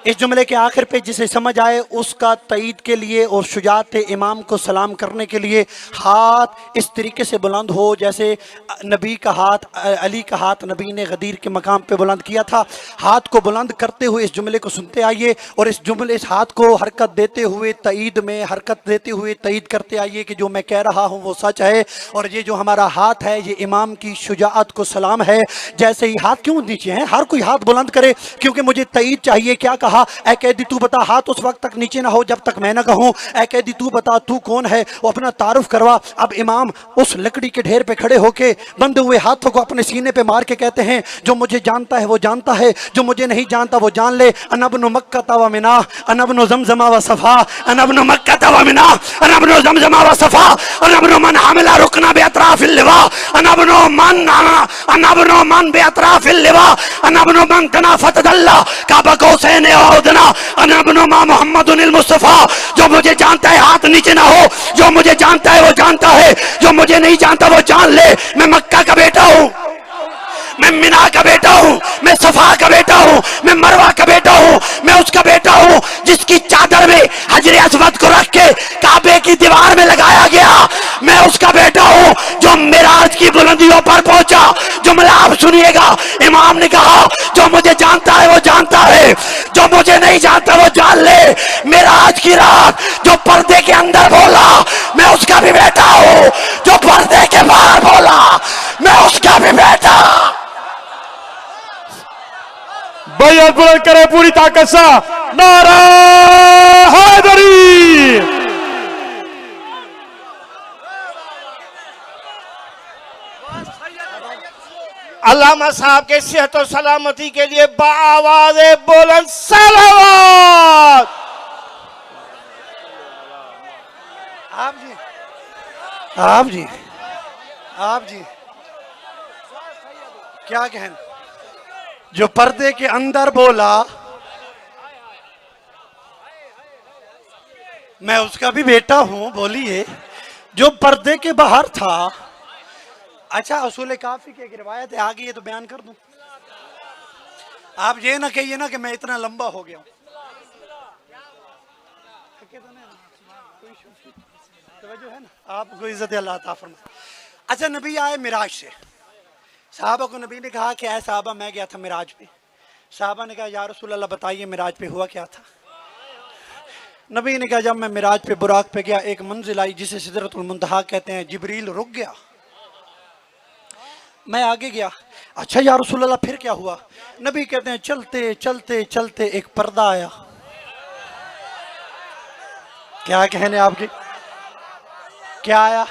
इस जुमले के आखिर पे जिसे समझ आए उसका तईद के लिए और शुजात इमाम को सलाम करने के लिए हाथ इस तरीके से बुलंद हो जैसे नबी का हाथ, अली का हाथ नबी ने गदीर के मकाम पे बुलंद किया था। हाथ को बुलंद करते हुए इस जुमले को सुनते आइए और इस जुमले, इस हाथ को हरकत देते हुए तईद में हरकत देते हुए तईद करते आइए कि जो मैं कह रहा हूँ वो सच है और ये जो हमारा हाथ है ये इमाम की शुजाअत को सलाम है। जैसे ही हाथ क्यों नीचे हैं, हर कोई हाथ बुलंद करे क्योंकि मुझे तईद चाहिए। क्या कहा? ऐ कैदी तू बता, हाथ उस वक्त तक नीचे ना हो जब तक मैं ना कहूं ऐ कैदी तू बता तू कौन है, वो अपना तारुफ करवा। अब इमाम उस लकड़ी के ढेर पे खड़े होके बंधे हुए हाथों को अपने सीने पे मार के कहते हैं जो मुझे जानता है वो जानता है, जो मुझे नहीं जानता वो जान ले। अनबनु मक्का तवा मिना अनबनु जमजमा व सफा अनबनु मक्का तवा मिना अनबनु जमजमा व सफा अनबनु मन हामिला रुकना बेअतराफिल लिवा अनबनु मन बेअतराफिल लिवा अनबनु मन तना फतदल्ला काबा कौसैन औदना अनबनु मा मुहम्मदुल मुस्तफा। जो मुझे जानता है हाथ नीचे ना हो, जो मुझे जानता है वो जानता है, जो मुझे नहीं जानता वो जान ले। मैं मक्का का बेटा हूँ, मैं मिना का बेटा हूँ, मैं सफा का बेटा हूँ, मैं मरवा का बेटा हूँ, मैं उसका बेटा हूँ जिसकी चादर में हजरे अस्वद को रख के काबे की दीवार में लगाया गया। मैं उसका बेटा हूँ जो मिराज की बुलंदियों पर पहुंचा। जुमला आप सुनिएगा। इमाम ने कहा जो मुझे जानता है वो जानता है, जो मुझे नहीं जानता वो जान ले। मिराज की रात जो पर्दे के अंदर बोला मैं उसका भी बेटा हूँ, जो पर्दे के बाहर बोला मैं उसका भी बेटा। बैयत बुलंद करे पूरी ताकत से, नारा हैदरी। अल्लामा साहब के सेहत और सलामती के लिए बाआवाज़ बुलंद सलावत। आप जी क्या कहन? जो पर्दे के अंदर बोला मैं उसका भी बेटा हूं, बोलिए। जो पर्दे के बाहर था, अच्छा उसूल काफी की एक रिवायत है, आगे ये तो बयान कर दूं। आप ये ना कहिए ना कि मैं इतना लंबा हो गया हूं। तो है ना, आपको इज्जत अल्लाह अता फरमाए। अच्छा नबी आए मिराज से, साहबा को नबी ने कहा कि ऐ साहबा मैं गया था मिराज पे। साहबा ने कहा या रसूल अल्लाह बताइए मिराज पे हुआ क्या था। नबी ने कहा जब मैं मिराज पे बुराक पे गया एक मंजिल आई जिसे सिदरतुल मुंतहा कहते हैं, जिब्रील रुक गया, मैं आगे गया। अच्छा या रसूल अल्लाह फिर क्या हुआ? नबी कहते हैं चलते चलते चलते एक पर्दा आया। क्या कहने आपके? क्या आया?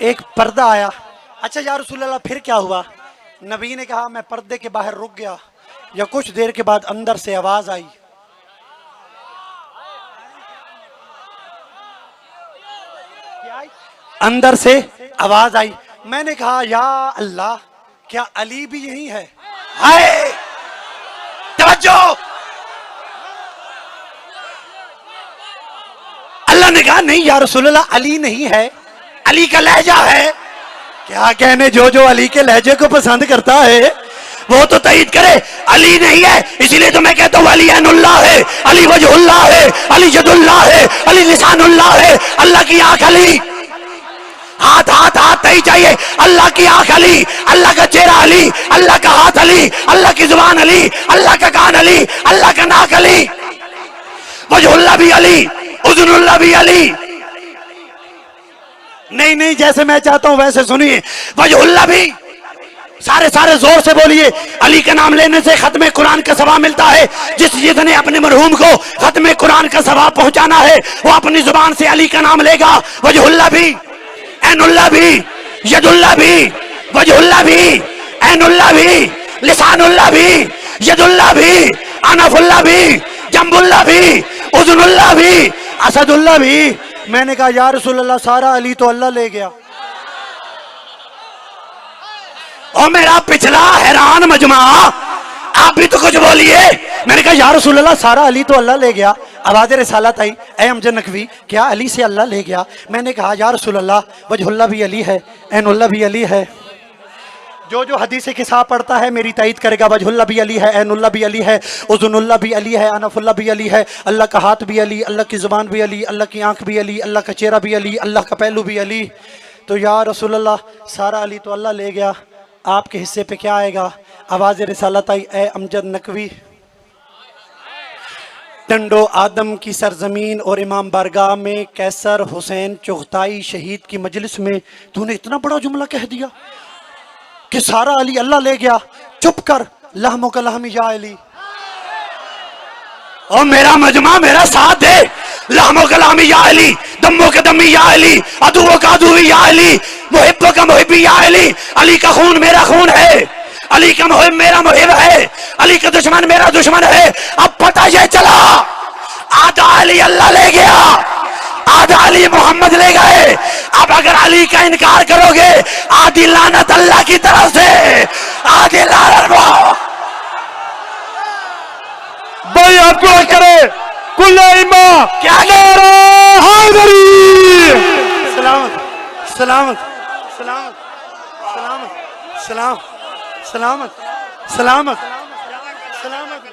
एक पर्दा आया। अच्छा या रसूल अल्लाह फिर क्या हुआ? नबी ने कहा मैं पर्दे के बाहर रुक गया या कुछ देर के बाद अंदर से आवाज आई। क्या आई? अंदर से आवाज आई। मैंने कहा या अल्लाह क्या अली भी यही है? हाय तवज्जो। अल्लाह ने कहा नहीं या रसूल अल्लाह अली नहीं है, अली का लहजा है। क्या कहने, जो अली के लहजे को पसंद करता है वो तो तईद करे। अली नहीं है इसीलिए तो मैं कहता हूँ अली ऐनुल्लाह है, अली वजहुल्लाह है, अली यदुल्लाह है, अली लिसानुल्लाह है। अल्लाह की आंख अली, हाथ हाथ हाथ नहीं चाहिए। अल्लाह की आंख अली, अल्लाह का चेहरा अली, अल्लाह का हाथ अली, अल्लाह की जुबान अली, अल्लाह का कान अली, अल्लाह का नाक अली, वजहुल्लाह भी अली, उज़ुनुल्लाह भी अली। नहीं जैसे मैं चाहता हूं वैसे सुनिए। वजहुल्लाह भी, सारे जोर से बोलिए। अली का नाम लेने से खत्मे कुरान का सवाब मिलता है। जिसने अपने मरहूम को खत्मे कुरान का सवाब पहुंचाना है वो अपनी जुबान से अली का नाम लेगा। वजहुल्लाह भी, ऐनुल्लाह भी, यदुल्लाह भी, वजहुल्लाह भी, ऐनुल्लाह भी, लिसानुल्लाह भी, यदुल्लाह भी, अनफुल्लाह भी, जंबुल्लाह भी, उज़ुनुल्लाह भी, असदुल्लाह भी। मैंने कहा या रसूल अल्लाह सारा अली तो अल्लाह ले गया। और मेरा पिछला हैरान मजमा, आप भी तो कुछ बोलिए। मैंने कहा या रसूल अल्लाह सारा अली तो अल्लाह ले गया। आवाज़ रिसालत आई, ऐ अमजद नकवी क्या अली से अल्लाह ले गया? मैंने कहा या रसूल अल्लाह वजहुल्लाह भी अली है, ऐनुल्लाह भी अली है, जो हदीस किसा पढ़ता है मेरी तायीद करेगा। वजहुल्ला भी अली है, ऐनुल्ला भी अली है, उज़ुनुल्ला भी अली है, अनफुल्ला भी अली है। अल्लाह का हाथ भी अली, अल्लाह की ज़ुबान भी अली, अल्लाह की आंख भी अली, अल्लाह का चेहरा भी अली, अल्लाह का पहलू भी अली। तो या रसूलल्लाह सारा अली तो अल्लाह ले गया, आपके हिस्से पे क्या आएगा? आवाज़ रिसालत आई, ए अमजद नकवी, टंडो आदम की सरजमीन और इमाम बारगाह में कैसर हुसैन चुगताई शहीद की मजलिस में तूने इतना बड़ा जुमला कह दिया कि सारा अली अल्लाह ले गया। चुप कर, लहमो का लहमी या अली। और मेरा मजमा मेरा साथ दे, लहमो का लहमी या अली, दम्मो का दम्मी या अली, अदुओ का अदुई या अली, मुहिब्बो का मुहिब्बी या अली। अली का खून मेरा खून है, अली का मुहिब मेरा मुहिब है, अली का दुश्मन मेरा दुश्मन है। अब पता ये चला, आधा अली अल्लाह ले गया, आधा अली मोहम्मद ले गए। अब अगर अली का इनकार करोगे, आधी लानत अल्लाह की तरफ से, आधी लानत। भाई आपको करे कुल्ला इमा क्या नारा हैदरी। सलामत सलामत सलामत सलामत सलाम सलामत सलामत सलामत।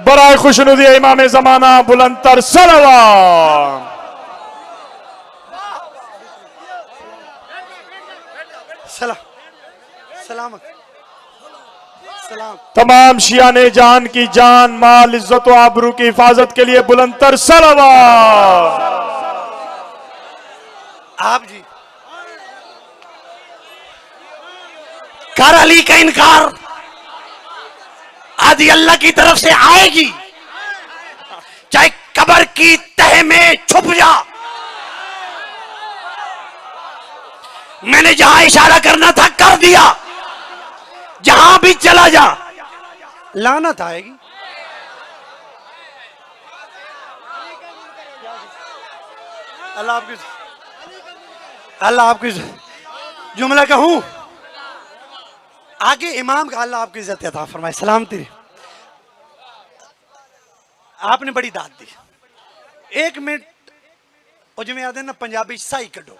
बराए खुशनुदी इमाम जमाना बुलंदतर सलावत। सलामत सलाम। तमाम शियाने जान की जान माल इज्जत व आबरू की हिफाजत के लिए बुलंदतर सलावत। आप जी कर अली का इनकार, आदि अल्लाह की तरफ से आएगी, चाहे कब्र की तह में छुप जा। मैंने जहां इशारा करना था कर दिया, जहां भी चला जा लानत आएगी। अल्लाह आपकी जुमला कहूं आगे इमाम का, अल्लाह आपकी इज्जत अता फरमाए, सलामती। आपने बड़ी दाद दी। 1 मिनट और जिम्मे आते ना पंजाबी सही कटो,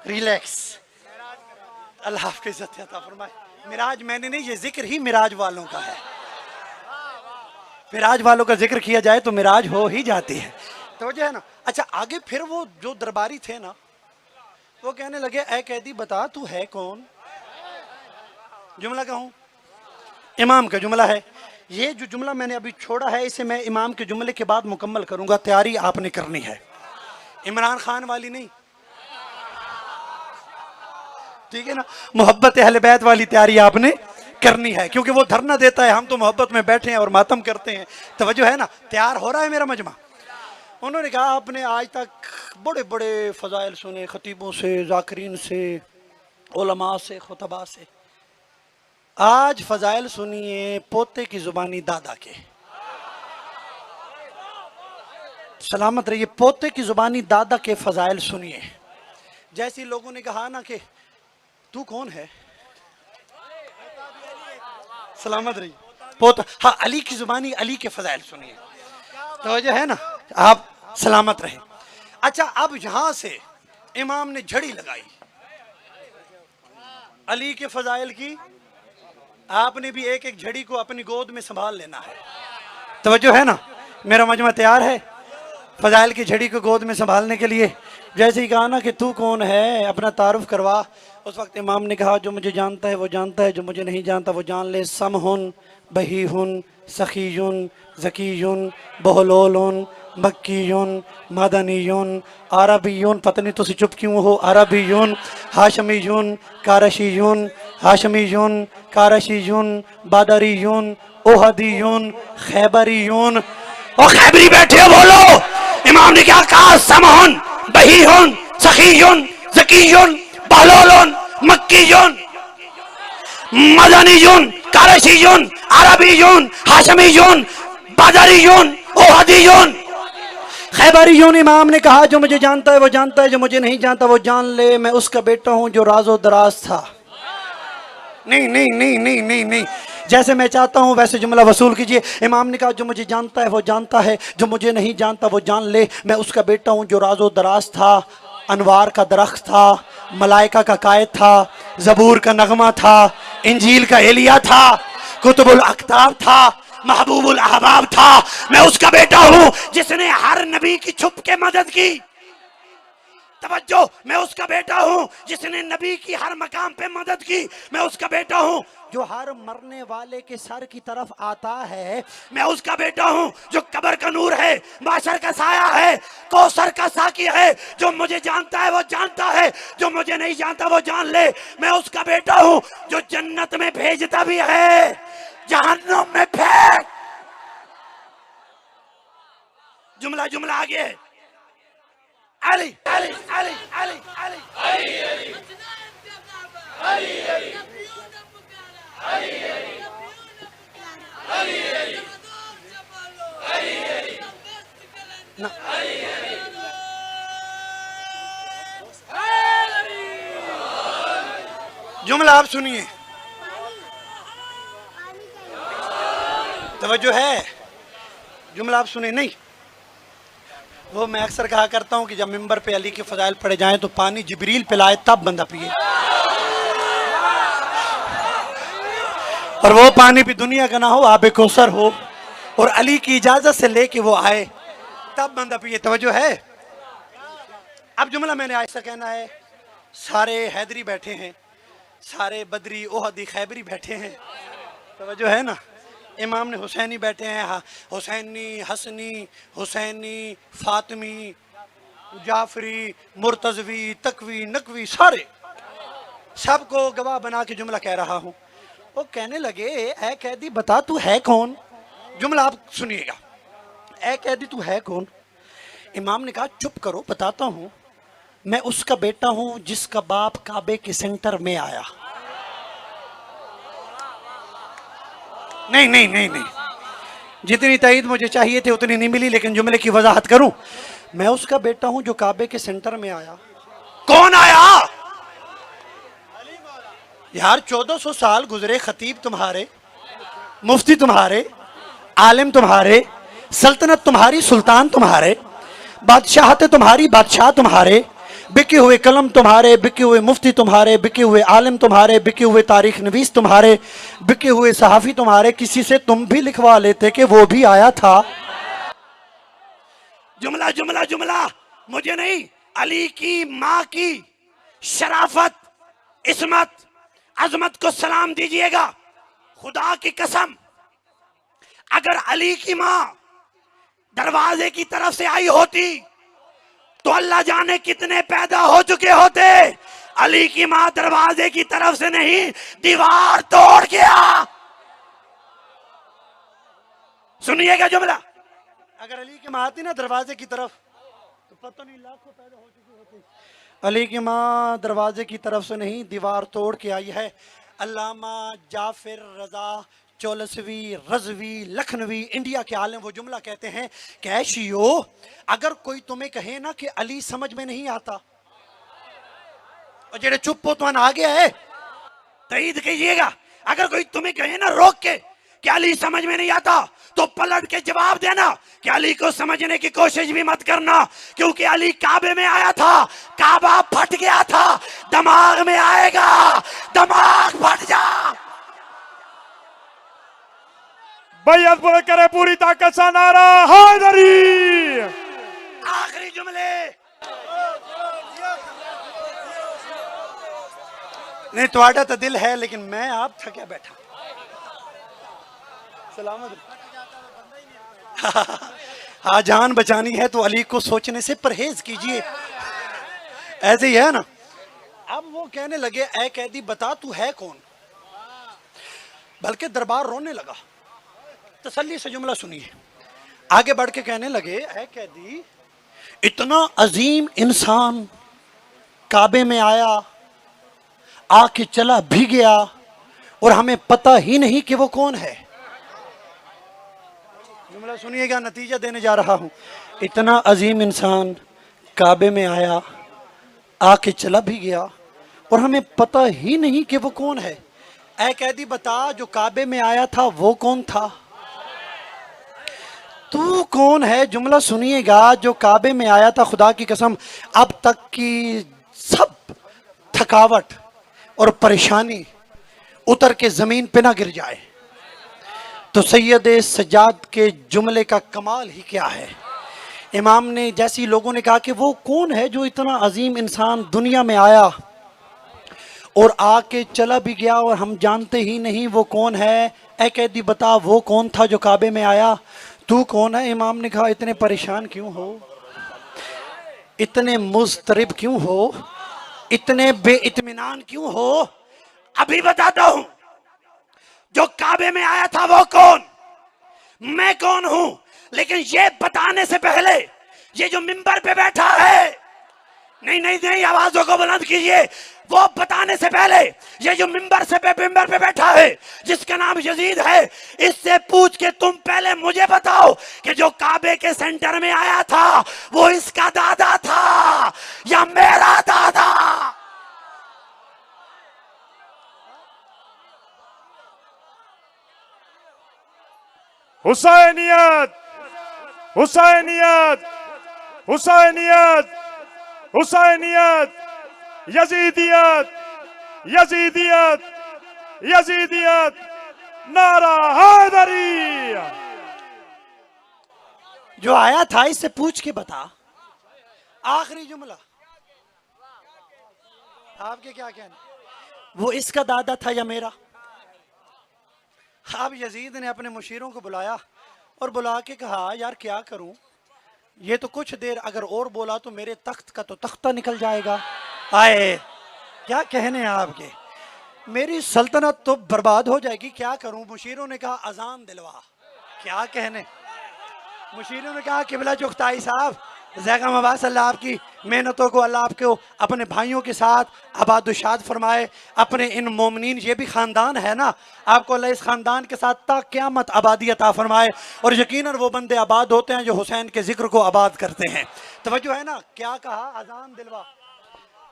रिलैक्स। अल्लाह आपकी इज्जत अता फरमाए। मिराज मैंने नहीं, ये जिक्र ही मिराज वालों का है। मिराज वालों का जिक्र किया जाए तो मिराज हो ही जाती है, तो जो है ना। अच्छा आगे फिर वो जो दरबारी थे ना, वो कहने लगे, ऐ कैदी बता तू है कौन? जुमला कहूं, इमाम का जुमला है। ये जो जुमला मैंने अभी छोड़ा है, इसे मैं इमाम के जुमले के बाद मुकम्मल करूंगा। तैयारी आपने करनी है, इमरान खान वाली नहीं, ठीक है ना। मोहब्बत अहले बैत वाली तैयारी आपने करनी है, क्योंकि वो धरना देता है, हम तो मोहब्बत में बैठे हैं और मातम करते हैं। तवज्जो है ना, तैयार हो रहा है मेरा मजमा। उन्होंने कहा आपने आज तक बड़े बड़े फजाइल सुने, खतीबों से, जाकिरीन से, उलमा से, खुतबा से। आज फजाइल सुनिए पोते की जुबानी दादा के। सलामत रहिए, पोते की जुबानी दादा के फजाइल सुनिए। जैसे लोगों ने कहा ना कि तू कौन है, सलामत रहिए, पोता। हाँ, अली की जुबानी अली के फजाइल सुनिए, तो जो है ना आप सलामत रहे। अच्छा अब यहां से इमाम ने झड़ी लगाई अली के फजाइल की। आपने भी एक एक झड़ी को अपनी गोद में संभाल लेना है, तवज्जो है ना। मेरा मजमा तैयार है फजाइल की झड़ी को गोद में संभालने के लिए। जैसे ही कहा ना कि तू कौन है, अपना तारुफ करवा। उस वक्त इमाम ने कहा जो मुझे जानता है वो जानता है, जो मुझे नहीं जानता वो जान ले। समहुन बहीहुन सखीयुन ज़कीयुन बहलोलुन मक्कीयुन मदनीयुन अरबीयुन। पता नहीं तुसी चुप क्यों हो। अरबीयुन हाशमीयुन कारशीयुन हाशमीयुन कारशीयुन बदरीयुन ओहदीयुन खैबरीयुन। ओ खैबरी बैठे हो, बोलो। इमाम ने क्या कहा? समहुन बहीहुन सखीयुन ज़कीयुन बहलोलुन मक्कीयुन मदनीयुन कारशीयुन अरबीयुन हाशमीयुन बदरीयुन ओहदीयुन खैबरीयुन। इमाम ने कहा जो मुझे जानता है वो जानता है, जो मुझे नहीं जानता वो जान ले, मैं उसका बेटा हूं जो राजो दराज था। नहीं नहीं नहीं नहीं नहीं नहीं, जैसे मैं चाहता हूं वैसे जुमला वसूल कीजिए। इमाम ने कहा जो मुझे जानता है वो जानता है, जो मुझे नहीं जानता वो जान ले, मैं उसका बेटा हूं जो राजो दराज था, अनवार का दरख्त था, मलाइका का कायद था, जबूर का नगमा था, इंजील का एलिया था, कुतुबुल अख्ताब था, महबूबुल अहबाब था। मैं उसका बेटा हूं जिसने हर नबी की छुप के मदद की। तवज्जो, मैं उसका बेटा हूं जिसने नबी की हर मकाम पे मदद की। मैं उसका बेटा हूं जो हर मरने वाले के सर की तरफ आता है। मैं उसका बेटा हूं जो कब्र का नूर है, माशर का साया है, कौसर का साकी है। जो मुझे जानता है वो जानता है, जो मुझे नहीं जानता वो जान ले। मैं उसका बेटा हूं जो जन्नत में भेजता भी है, जहन्नुम में फेंक। जुमला जुमला आगे है। अली अली अली अली अली जुमला आप सुनिए, तवज्जो है। जुमला आप सुने नहीं। वो मैं अक्सर कहा करता हूं कि जब मिंबर पे अली के फजाइल पढ़े जाएं तो पानी जिब्रील पिलाए तब बंदा पिए, और वो पानी भी दुनिया का ना हो, आबे कौसर हो, और अली की इजाजत से लेके वो आए तब बंदा पिए। तवज्जो है। अब जुमला मैंने आज से कहना है। सारे हैदरी बैठे हैं, सारे बदरी ओहदी खैबरी बैठे हैं, तवज्जो है ना। इमाम ने हुसैनी बैठे हैं, हुसैनी हसनी हुसैनी फातिमी जाफरी मुर्तजवी तकवी नकवी सारे सबको गवाह बना के जुमला कह रहा हूँ। वो कहने लगे, ऐ कैदी बता तू है कौन। जुमला आप सुनिएगा। ऐ कैदी तू है कौन। इमाम ने कहा चुप करो बताता हूँ। मैं उसका बेटा हूँ जिसका बाप काबे के सेंटर में आया। नहीं नहीं नहीं नहीं, जितनी ताईद मुझे चाहिए थे उतनी नहीं मिली, लेकिन जुमले की वजाहत करूं। मैं उसका बेटा हूं जो काबे के सेंटर में आया। कौन आया यार? 1400 साल गुजरे, खतीब तुम्हारे, मुफ्ती तुम्हारे, आलिम तुम्हारे, सल्तनत तुम्हारी, सुल्तान तुम्हारे, बादशाहत तुम्हारी, बादशाह तुम्हारे, बिके हुए कलम तुम्हारे, बिके हुए मुफ्ती तुम्हारे, बिके हुए आलिम तुम्हारे, बिके हुए तारीख नवीस तुम्हारे, बिके हुए सहाफी तुम्हारे। किसी से तुम भी लिखवा लेते कि वो भी आया था। जुमला जुमला जुमला मुझे नहीं, अली की माँ की शराफत, इस्मत, अजमत को सलाम दीजिएगा। खुदा की कसम, अगर अली की माँ दरवाजे की तरफ से आई होती तो अल्लाह जाने कितने पैदा हो चुके होते। अली की माँ दरवाजे की तरफ से नहीं, दीवार तोड़ गया। सुनिएगा जुमला। अगर अली की माँ आती ना दरवाजे की तरफ तो पता नहीं लाखों पैदा हो चुके होते। अली की माँ दरवाजे की तरफ से नहीं, दीवार तोड़ के आई है। अल्लामा जाफिर रजा चौलसवी रजवी लखनवी इंडिया के आलिम वो जुमला कहते हैं कि ऐशियो, अगर कोई तुम्हें कहे ना कि अली समझ में नहीं आता, और जेड़े चुप हो तो आ गया है, तईद कीजिएगा। अगर कोई तुम्हें कहे ना रोक के कि अली समझ में नहीं आता, तो पलट के जवाब देना कि अली को समझने की कोशिश भी मत करना, क्योंकि अली काबे में आया था, काबा फट गया था। दिमाग में आएगा, दिमाग फट जा। बैयत पूरे करे पूरी ताकत से नारा हैदरी। आखिरी जुमले। नहीं तुम्हारा तो दिल है, लेकिन मैं आप थके बैठा। सलामत। हाँ, जान बचानी है तो अली को सोचने से परहेज कीजिए। ऐसे ही है ना। अब वो कहने लगे, ऐ कैदी बता तू है कौन। बल्कि दरबार रोने लगा। तसल्ली से जुमला सुनिए। आगे बढ़ के कहने लगे, ऐ कैदी इतना अजीम इंसान काबे में आया, आके चला भी गया, और हमें पता ही नहीं कि वो कौन है। जुमला सुनिएगा, नतीजा देने जा रहा हूं। इतना अजीम इंसान काबे में आया, आके चला भी गया, और हमें पता ही नहीं कि वो कौन है। ऐ कैदी बता, जो काबे में आया था वो कौन था। तू कौन है। जुमला सुनिएगा, जो काबे में आया था, खुदा की कसम अब तक की सब थकावट और परेशानी उतर के जमीन पे ना गिर जाए। तो सैयद सज्जाद के जुमले का कमाल ही क्या है। इमाम ने, जैसी लोगों ने कहा कि वो कौन है जो इतना अजीम इंसान दुनिया में आया और आके चला भी गया और हम जानते ही नहीं वो कौन है। ए कैदी बता वो कौन था जो काबे में आया, तू कौन है। इमाम ने कहा इतने परेशान क्यों हो, इतने मुस्तरिब क्यों हो, इतने बेइत्मीनान क्यों हो। अभी बताता हूं, जो काबे में आया था वो कौन, मैं कौन हूं। लेकिन ये बताने से पहले ये जो मिंबर पे बैठा है, नहीं नहीं नहीं आवाजों को बुलंद कीजिए, वो बताने से पहले ये जो मिंबर पे बैठा है जिसका नाम यजीद है, इससे पूछ के तुम पहले मुझे बताओ कि जो काबे के सेंटर में आया था वो इसका दादा था या मेरा दादा। हुसैनियत हुसैनियत हुसैनियत हुसैनियत, यजीदियत यजीदियत यजीदियत, नारा हैदरी। जो आया था इससे पूछ के बता। आखिरी जुमला आपके क्या कहना, वो इसका दादा था या मेरा। अब यजीद ने अपने मुशीरों को बुलाया और बुला के कहा यार क्या करूं, ये तो कुछ देर अगर और बोला तो मेरे तख्त का तो तख्ता निकल जाएगा। आए क्या कहने हैं आपके, मेरी सल्तनत तो बर्बाद हो जाएगी, क्या करूं। मुशीरों ने कहा अजान दिलवा। क्या कहने, मुशीरों ने कहा किबला चुगताई साहब ज़ैगम अब्बास अल्लाह आपकी मेहनतों को, अल्लाह आपको अपने भाइयों के साथ आबादुशाद फरमाए। अपने इन मोमिनीन, ये भी ख़ानदान है ना, आपको अल्लाह इस ख़ानदान के साथ ता क़यामत आबादी अता फरमाए। और यकीनन वो बंदे आबाद होते हैं जो हुसैन के जिक्र को आबाद करते हैं। तवज्जो है ना, क्या कहा, अजान दिलवा।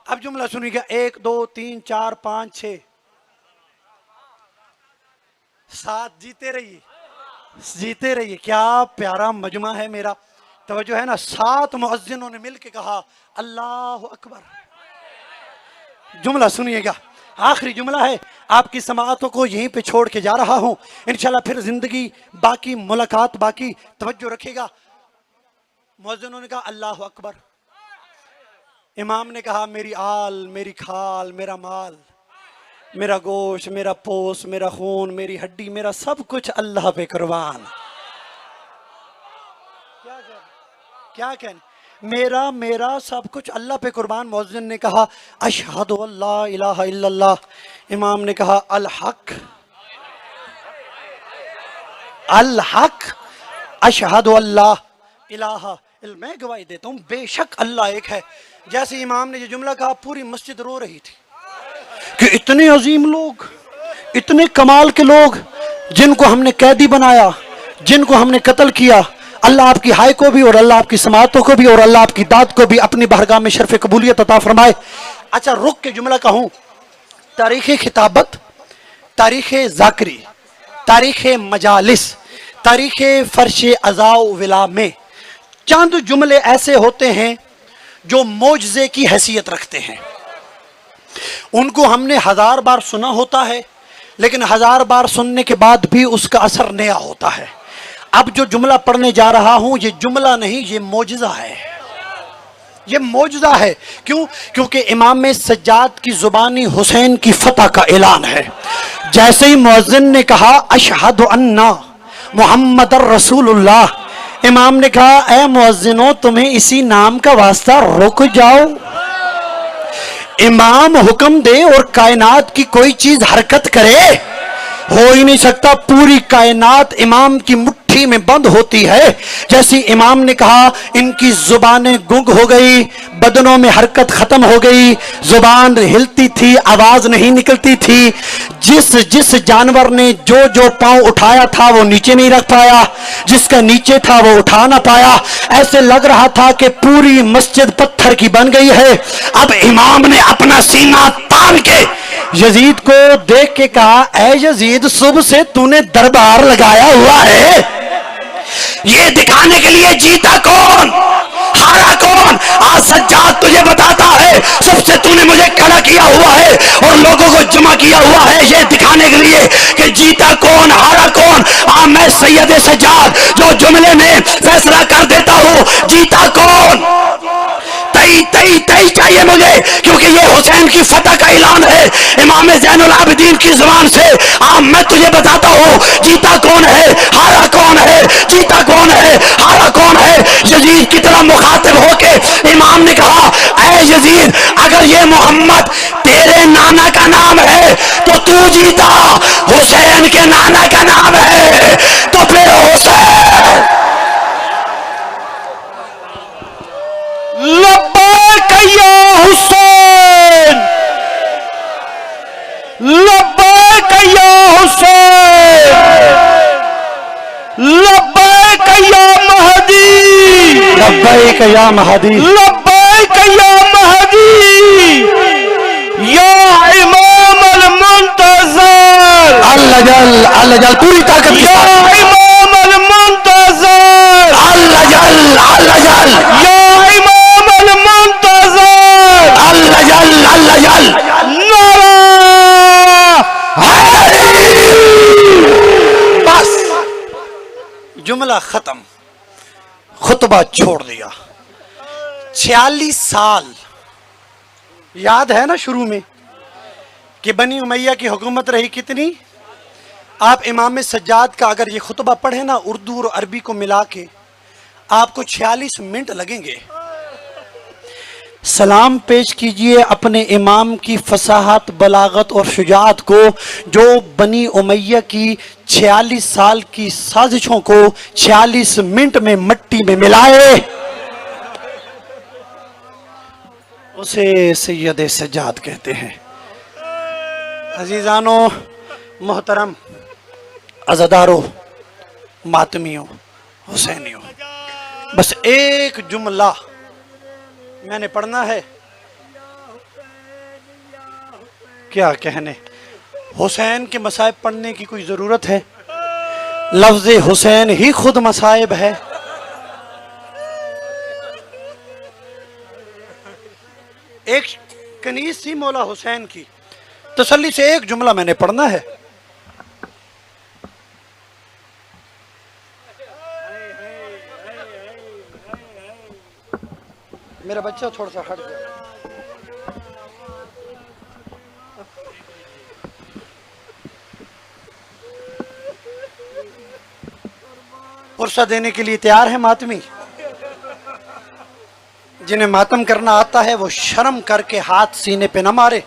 अब जुमला सुनिएगा, 1 2 3 4 5 6 7 जीते रहिए, जीते रहिए। क्या प्यारा मजमा है मेरा। तवज्जो है ना, 7 मुअज्जिनों ने मिलके कहा अल्लाह अकबर। जुमला सुनिएगा, आखिरी जुमला है, आपकी समाअतों को यहीं पे छोड़ के जा रहा हूं। इंशाल्लाह फिर जिंदगी बाकी, मुलाकात बाकी। तवज्जो रखिएगा। मुअज्जिनों ने कहा अल्लाह अकबर। इमाम ने कहा मेरी आल, मेरी खाल, मेरा माल, मेरा गोश्त, मेरा पोस, मेरा खून, मेरी हड्डी, मेरा सब कुछ अल्लाह पे कुर्बान। क्या कहने, मेरा मेरा सब कुछ अल्लाह पे कुर्बान। मुअज्जिन ने कहा अशहदु अल्ला इलाहा इल्लल्लाह। इमाम ने कहा अल हक अल हक अशहदु अल्ला इलाहा। मैं गवाही देता हूँ बेशक अल्लाह एक है। जैसे इमाम ने ये जुमला कहा पूरी मस्जिद रो रही थी कि इतने अजीम लोग, इतने कमाल के लोग जिनको हमने कैदी बनाया, जिनको हमने कत्ल किया, अल्लाह आपकी हाय को भी और अल्लाह आपकी समातों को भी और अल्लाह आपकी दाद को भी अपनी बारगाह में शर्फ कबूलियत अता फरमाए। अच्छा रुक के जुमला कहूँ, तारीख़ खिताबत, तारीख़ ज़ाकरी, तारीख़ मजालिस, तारीख़ फ़र्श अज़ाव विला में चंद जुमले ऐसे होते हैं जो मोजज़े की हैसियत रखते हैं। उनको हमने 1000 बार सुना होता है, लेकिन 1000 बार सुनने के बाद भी उसका असर नया होता है। अब जो जुमला पढ़ने जा रहा हूं ये जुमला नहीं, ये मोजज़ा है, ये मोजज़ा है। क्यों? क्योंकि इमाम सज्जाद की जुबानी हुसैन की फतह का ऐलान है। जैसे ही मुअज्जिन ने कहा अशहदु अन्ना मुहम्मदर रसूलुल्लाह, इमाम ने कहा ए मुअज्जिनों तुम्हें इसी नाम का वास्ता, रुक जाओ। इमाम हुक्म दे और कायनात की कोई चीज हरकत करे, हो ही नहीं सकता। पूरी कायनात इमाम की मुट्ठी में बंद होती है। जैसे इमाम ने कहा इनकी जुबानें गुंग हो गई, बदनों में हरकत खत्म हो गई, जुबान हिलती थी, आवाज नहीं निकलती थी। जिस जिस जानवर ने जो जो पांव उठाया था वो नीचे नहीं रख पाया, जिसका नीचे था वो उठा ना पाया। ऐसे लग रहा था कि पूरी मस्जिद पत्थर की बन गई है। अब इमाम ने अपना सीना तान के यजीद को देख के कहा ऐ यजीद सुबह से तूने दरबार लगाया हुआ है, ये दिखाने के लिए जीता कौन, हारा कौन? आज सज्जाद तुझे बताता है, सबसे तूने मुझे खड़ा किया हुआ है और लोगों को जमा किया हुआ है ये दिखाने के लिए कि जीता कौन हारा कौन। मैं सैयद सज्जाद जो जुमले में फैसला कर देता हूं, जीता कौन? तई तई तई चाहिए मुझे, क्योंकि ये हुसैन की फतह का ऐलान है इमाम ज़ैनुल आबिदीन की जुबान से। मैं तुझे बताता हूँ जीता कौन है, हारा कौन है, जीता कौन है, हारा कौन है। यजीद की तरह मुखातिब होके इमाम ने कहा, ऐ यजीद, अगर ये मोहम्मद तेरे नाना का नाम है तो तू जीता, हुसैन के नाना का नाम है तो फिर हुसैन। लब्बैक या हुसैन, लब्बैक या हुसैन, लब्बैक या महदी, लब्बैक या महदी, लब्बैक या महदी, या इमाम अल मुंतज़र, अल्लाह जल पूरी ताकत के या साथ, इमाम अल मुंतज़र, अल्लाह जल, या इमाम अल मुंतज़र, अल्लाह जल, नारा बस जुमला खत्म, खुतबा छोड़ दिया। 46 साल याद है ना शुरू में कि बनी उमैया की हुकूमत रही कितनी। आप इमाम सज्जाद का अगर ये खुतबा पढ़े ना उर्दू और अरबी को मिला के, आपको 46 मिनट लगेंगे। सलाम पेश कीजिए अपने इमाम की फसाहत, बलागत और शुजाअत को, जो बनी उमैया की 46 साल की साजिशों को 46 मिनट में मिट्टी में मिलाए। उसे सैयद सज्जाद कहते हैं। अजीजानो, मोहतरम अज़ादारो, मातमियों, हुसैनियों, बस एक जुमला मैंने पढ़ना है। क्या कहने, हुसैन के मसाइब पढ़ने की कोई ज़रूरत है? लफ्ज़ हुसैन ही खुद मसाइब है। एक कनीज सी मौला हुसैन की तसल्ली से एक जुमला मैंने पढ़ना है। मेरा बच्चा थोड़ा सा हट गया। पुरसा देने के लिए तैयार है मातमी? जिन्हें मातम करना आता है वो शर्म करके हाथ सीने पे न मारे।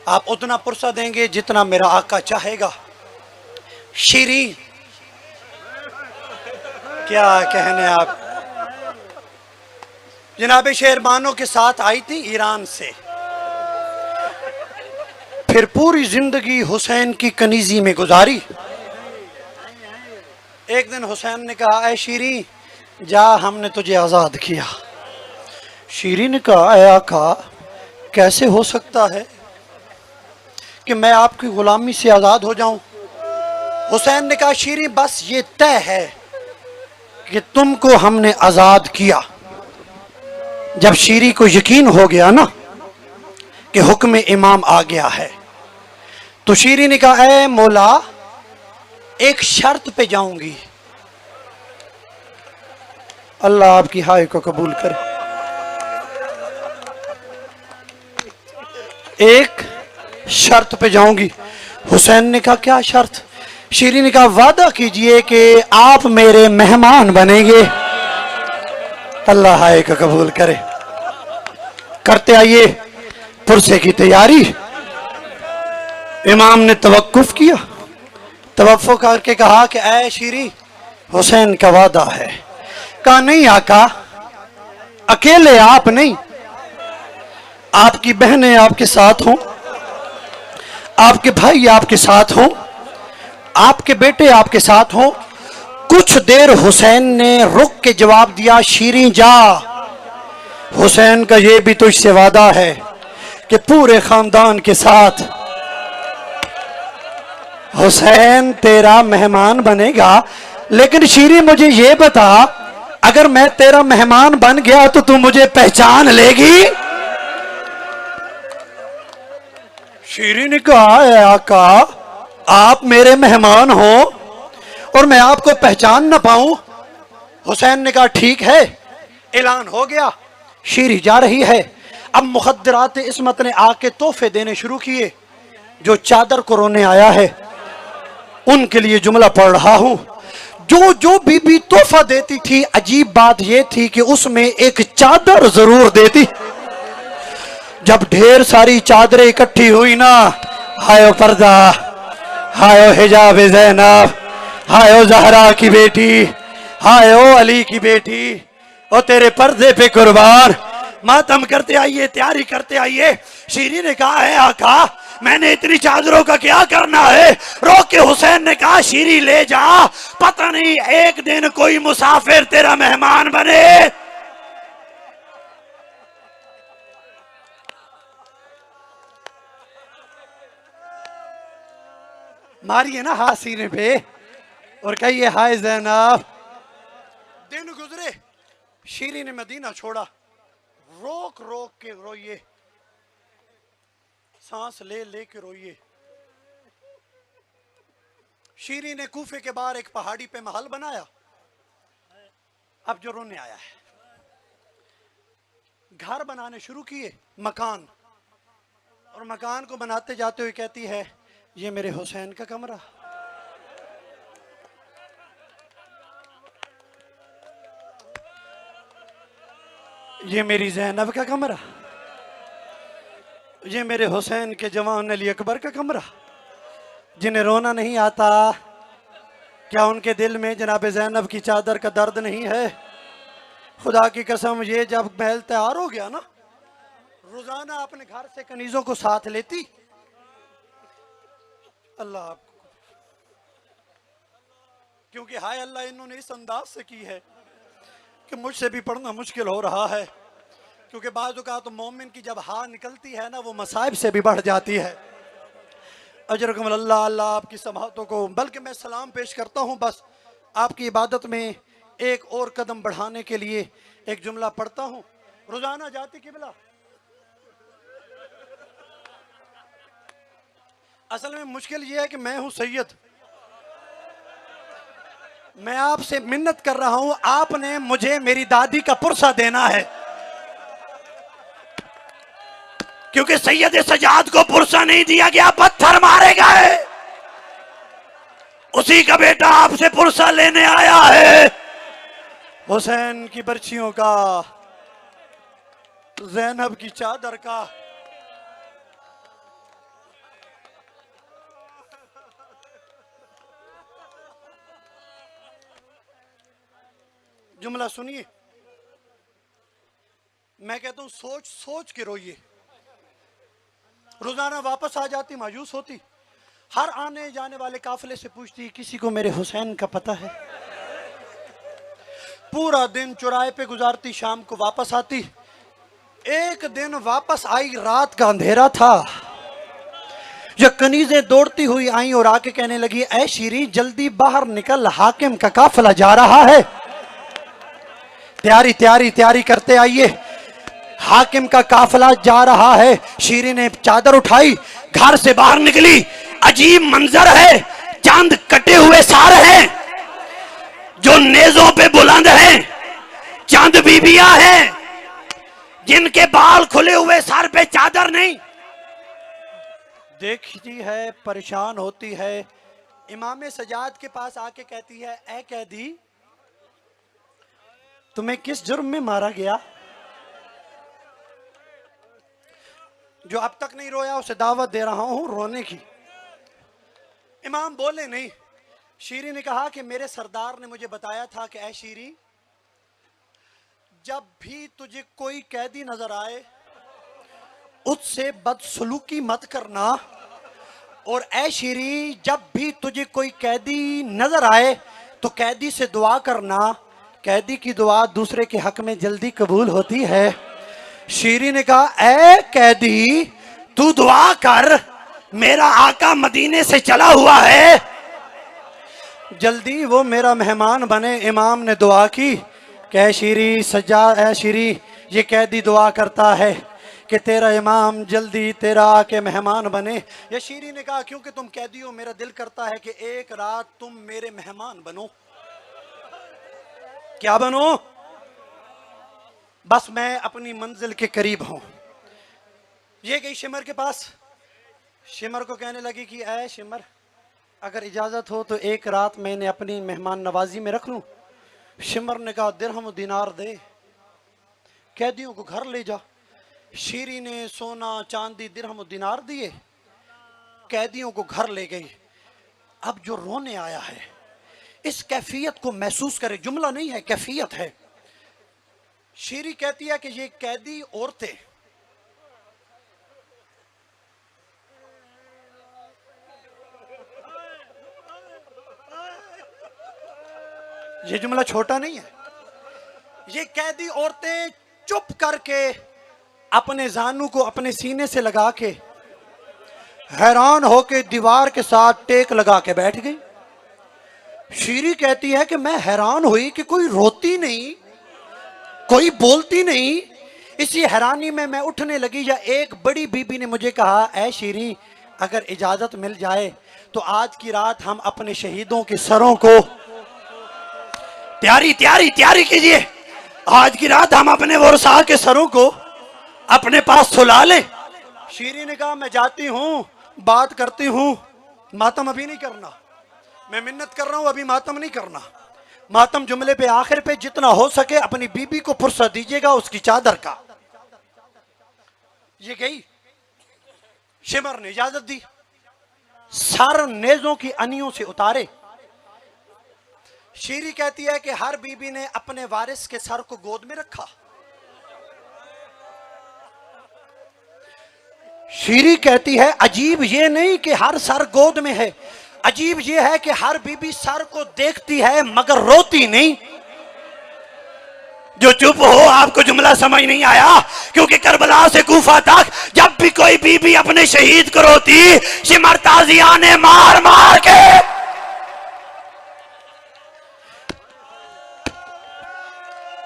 आप उतना पुरसा देंगे जितना मेरा आका चाहेगा। शीरीं, क्या कहने आप, जनाब शेरबानों के साथ आई थी ईरान से, फिर पूरी जिंदगी हुसैन की कनीजी में गुजारी। एक दिन हुसैन ने कहा, ऐ शीरीं जा, हमने तुझे आज़ाद किया। शीरीं ने कहा, ऐ आका, कैसे हो सकता है कि मैं आपकी गुलामी से आज़ाद हो जाऊं? हुसैन ने कहा, शीरीं बस ये तय है कि तुमको हमने आज़ाद किया। जब शीरीं को यकीन हो गया ना कि हुक्म इमाम आ गया है, तो शीरीं ने कहा, ऐ मौला, एक शर्त पे जाऊंगी। अल्लाह आपकी हाय को कबूल करे। एक शर्त पे जाऊंगी। हुसैन ने कहा, क्या शर्त? शीरीं ने कहा, वादा कीजिए कि आप मेरे मेहमान बनेंगे। अल्लाह हाय को कबूल करे। करते आइए पुरसे की तैयारी। इमाम ने तवक्कुफ किया, तवक्कुफ करके कहा कि ऐ शीरीं, हुसैन का वादा है। कहा, नहीं आका, अकेले आप नहीं, आपकी बहनें आपके साथ हों, आपके भाई आपके साथ हों, आपके बेटे आपके साथ हों। कुछ देर हुसैन ने रुक के जवाब दिया, शीरीं जा, हुसैन का ये भी तुझसे वादा है कि पूरे खानदान के साथ हुसैन तेरा मेहमान बनेगा। लेकिन शीरीं मुझे ये बता, अगर मैं तेरा मेहमान बन गया तो तू मुझे पहचान लेगी? शीरी ने कहा, है आका, आप मेरे मेहमान हो और मैं आपको पहचान ना पाऊं? हुसैन ने कहा ठीक है। ऐलान हो गया, शीरी जा रही है। अब मुखद्दरात इस्मत ने आके तोहफे देने शुरू किए। जो चादर को रोने आया है उनके लिए जुमला पढ़ रहा हूं। जो जो बीबी तोहफा देती थी, अजीब बात यह थी कि उसमें एक चादर जरूर देती। जब ढेर सारी चादरें इकट्ठी हुई ना, हायो पर्दा, हायो हिजाब ज़ैनब, हायो ज़हरा की बेटी, हायो अली की बेटी, और तेरे पर्दे पे कुर्बान, मातम करते आइए, तैयारी करते आइए। शीरी ने कहा, है आका, मैंने इतनी चादरों का क्या करना है? रोक के हुसैन ने कहा, शीरी ले जा, पता नहीं एक दिन कोई मुसाफिर तेरा मेहमान बने। मारिए ना हाथ सीने पे और कहिए, हाय ज़ैनब। दिन गुजरे, शीरी ने मदीना छोड़ा। रोक रोक के रोइए, सांस ले ले के रोइए। शीरी ने कूफे के बाहर एक पहाड़ी पे महल बनाया। अब जो रोने आया है, घर बनाने शुरू किए, मकान, और मकान को बनाते जाते हुए कहती है, ये मेरे हुसैन का कमरा, ये मेरी ज़ैनब का कमरा, ये मेरे हुसैन के जवान अली अकबर का कमरा। जिन्हें रोना नहीं आता, क्या उनके दिल में जनाब ज़ैनब की चादर का दर्द नहीं है? खुदा की कसम, ये जब महल तैयार हो गया ना, रोजाना अपने घर से कनीजों को साथ लेती। अल्लाह आपको, क्योंकि हाय अल्लाह इन्होंने इस अंदाज से की है कि मुझसे भी पढ़ना मुश्किल हो रहा है। क्योंकि बाज़ औक़ात तो मोमिन की जब हाँ निकलती है ना, वो मसाइब से भी बढ़ जाती है। अजरकुम अल्लाह, अल्लाह आपकी समातों को। बल्कि मैं सलाम पेश करता हूँ, बस आपकी इबादत में एक और कदम बढ़ाने के लिए एक जुमला पढ़ता हूँ। रोजाना जाती किबला, असल में मुश्किल ये है कि मैं हूं सैयद, मैं आपसे मिन्नत कर रहा हूं, आपने मुझे मेरी दादी का पुरसा देना है। क्योंकि सैयद सजाद को पुरसा नहीं दिया गया, पत्थर मारे गए। उसी का बेटा आपसे पुरसा लेने आया है। हुसैन की बर्छियों का, ज़ैनब की चादर का। जुमला सुनिए, मैं कहता हूं सोच सोच के रोइए। रोजाना वापस आ जाती, मायूस होती, हर आने जाने वाले काफिले से पूछती, किसी को मेरे हुसैन का पता है? पूरा दिन चौराहे पे गुजारती, शाम को वापस आती। एक दिन वापस आई, रात का अंधेरा था। जो कनीजें दौड़ती हुई आई और आके कहने लगी, ऐ शीरी जल्दी बाहर निकल, हाकिम का काफिला जा रहा है। तैयारी तैयारी तैयारी करते आइए, हाकिम का काफिला जा रहा है। शीरी ने चादर उठाई, घर से बाहर निकली। अजीब मंजर है, चांद कटे हुए सार हैं, जो नेजों पे बुलंद हैं। चांद बीबियां हैं जिनके बाल खुले हुए, सर पे चादर नहीं। देखती है, परेशान होती है। इमाम सजाद के पास आके कहती है, ऐ कैदी, तुम्हें किस जुर्म में मारा गया? जो अब तक नहीं रोया उसे दावत दे रहा हूं रोने की। इमाम बोले नहीं। शीरी ने कहा कि मेरे सरदार ने मुझे बताया था कि ऐ शीरी, जब भी तुझे कोई कैदी नजर आए उससे बदसलूकी मत करना, और ऐ शीरी जब भी तुझे कोई कैदी नजर आए तो कैदी से दुआ करना। कैदी की दुआ दूसरे के हक में जल्दी कबूल होती है। शीरी ने कहा, ऐ कैदी तू दुआ कर, मेरा आका मदीने से चला हुआ है, जल्दी वो मेरा मेहमान बने। इमाम ने दुआ की, कि ऐ शीरी सजा, ऐ शीरी ये कैदी दुआ करता है कि तेरा इमाम जल्दी तेरा आके मेहमान बने। ये शीरी ने कहा क्योंकि तुम कैदी हो, मेरा दिल करता है कि एक रात तुम मेरे मेहमान बनो। क्या बनो? बस मैं अपनी मंजिल के करीब हूं। ये गई शिमर के पास, शिमर को कहने लगी कि ऐ शिमर, अगर इजाजत हो तो एक रात मैंने अपनी मेहमान नवाजी में रख लूं। शिमर ने कहा दिरहम दिनार दे, कैदियों को घर ले जा। शीरी ने सोना चांदी दिरहम दिनार दिए, कैदियों को घर ले गई। अब जो रोने आया है इस कैफियत को महसूस करे, जुमला नहीं है कैफियत है। शीरी कहती है कि ये कैदी औरतें ये जुमला छोटा नहीं है। ये कैदी औरतें चुप करके अपने जानू को अपने सीने से लगा के हैरान होके दीवार के साथ टेक लगा के बैठ गई। शीरी कहती है कि मैं हैरान हुई कि कोई रोती नहीं, कोई बोलती नहीं। इसी हैरानी में मैं उठने लगी या एक बड़ी बीबी ने मुझे कहा ऐ शीरी, अगर इजाजत मिल जाए तो आज की रात हम अपने शहीदों के सरों को तैयारी कीजिए। आज की रात हम अपने वर्षा के सरों को अपने पास सुला ले। शीरी ने कहा मैं जाती हूं, बात करती हूं, मातम अभी नहीं करना, मैं मिन्नत कर रहा हूं, अभी मातम नहीं करना। मातम जुमले पे आखिर पे जितना हो सके अपनी बीबी को फुर्सत दीजिएगा उसकी चादर का। ये गई, शिमर ने इजाजत दी, सर नेजों की अनियों से उतारे। शीरी कहती है कि हर बीबी ने अपने वारिस के सर को गोद में रखा। शीरी कहती है अजीब ये नहीं कि हर सर गोद में है, अजीब ये है कि हर बीबी सर को देखती है मगर रोती नहीं। जो चुप हो, आपको जुमला समझ नहीं आया, क्योंकि करबला से कूफा तक जब भी कोई बीबी अपने शहीद को रोती, शिमर ताजिया ने मार मार के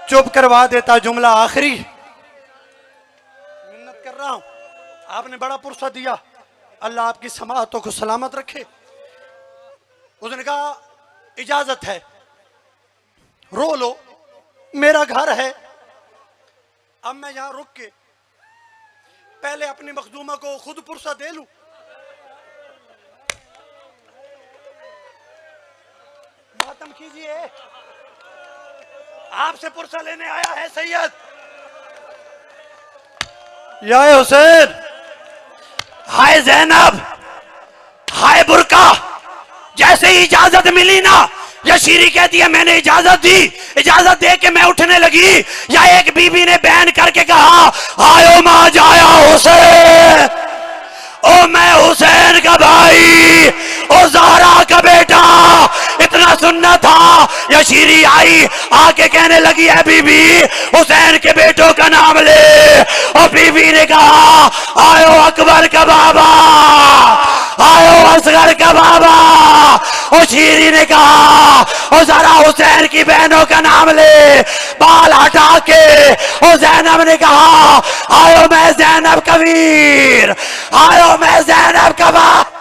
चुप करवा देता। जुमला आखिरी, मिन्नत कर रहा हूं, आपने बड़ा पुरसा दिया, अल्लाह आपकी समाअतों को सलामत रखे। उसने कहा इजाजत है, रो लो, मेरा घर है। अब मैं यहां रुक के पहले अपनी मखदूमा को खुद पुरसा दे लूं। मातम कीजिए, आपसे पुरसा लेने आया है सैयद। या हुसैन, हाय जैनब, हाय बुरका। जैसे ही इजाजत मिली ना, या शीरी कहती है मैंने इजाजत दी, इजाजत दे के मैं उठने लगी, या एक बीबी ने बैन करके कहा आयो मां जाया हुसैन, ओ मैं हुसैन का भाई, ओ ज़हरा का बेटा। इतना सुनना था, या शीरी आई आके कहने लगी है बीबी हुसैन के बेटों का नाम ले। और बीबी ने कहा आयो अकबर का बाबा, आयो असगर का बाबा। और शीरी ने कहा और जरा हुसैन की बहनों का नाम ले। बाल हटा के और जैनब ने कहा आयो मैं जैनब कबीर, आयो मैं जैनब का बाप।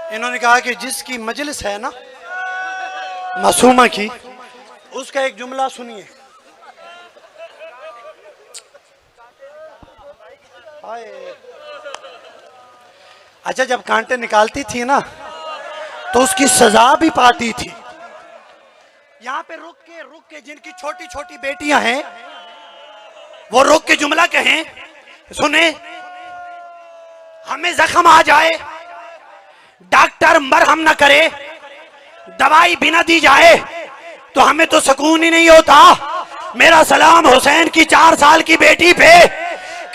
इन्होंने कहा कि जिसकी मजलिस है ना मासूमा की, उसका एक जुमला सुनिए। अच्छा, जब कांटे निकालती थी ना तो उसकी सजा भी पाती थी। यहाँ पे रुक के जिनकी छोटी छोटी बेटियां हैं वो रुक के जुमला कहें, सुने। हमें जख्म आ जाए, डॉक्टर मरहम न करे, दवाई भी न दी जाए तो हमें तो सुकून ही नहीं होता। मेरा सलाम हुसैन की 4 साल की बेटी पे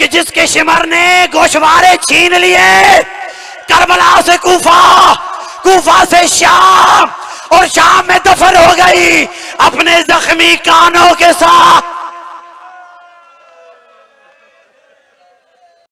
कि जिसके शिमर ने गोशवारे छीन लिए, करबला से कूफा, कूफा से शाम और शाम में दफन हो गई अपने जख्मी कानों के साथ।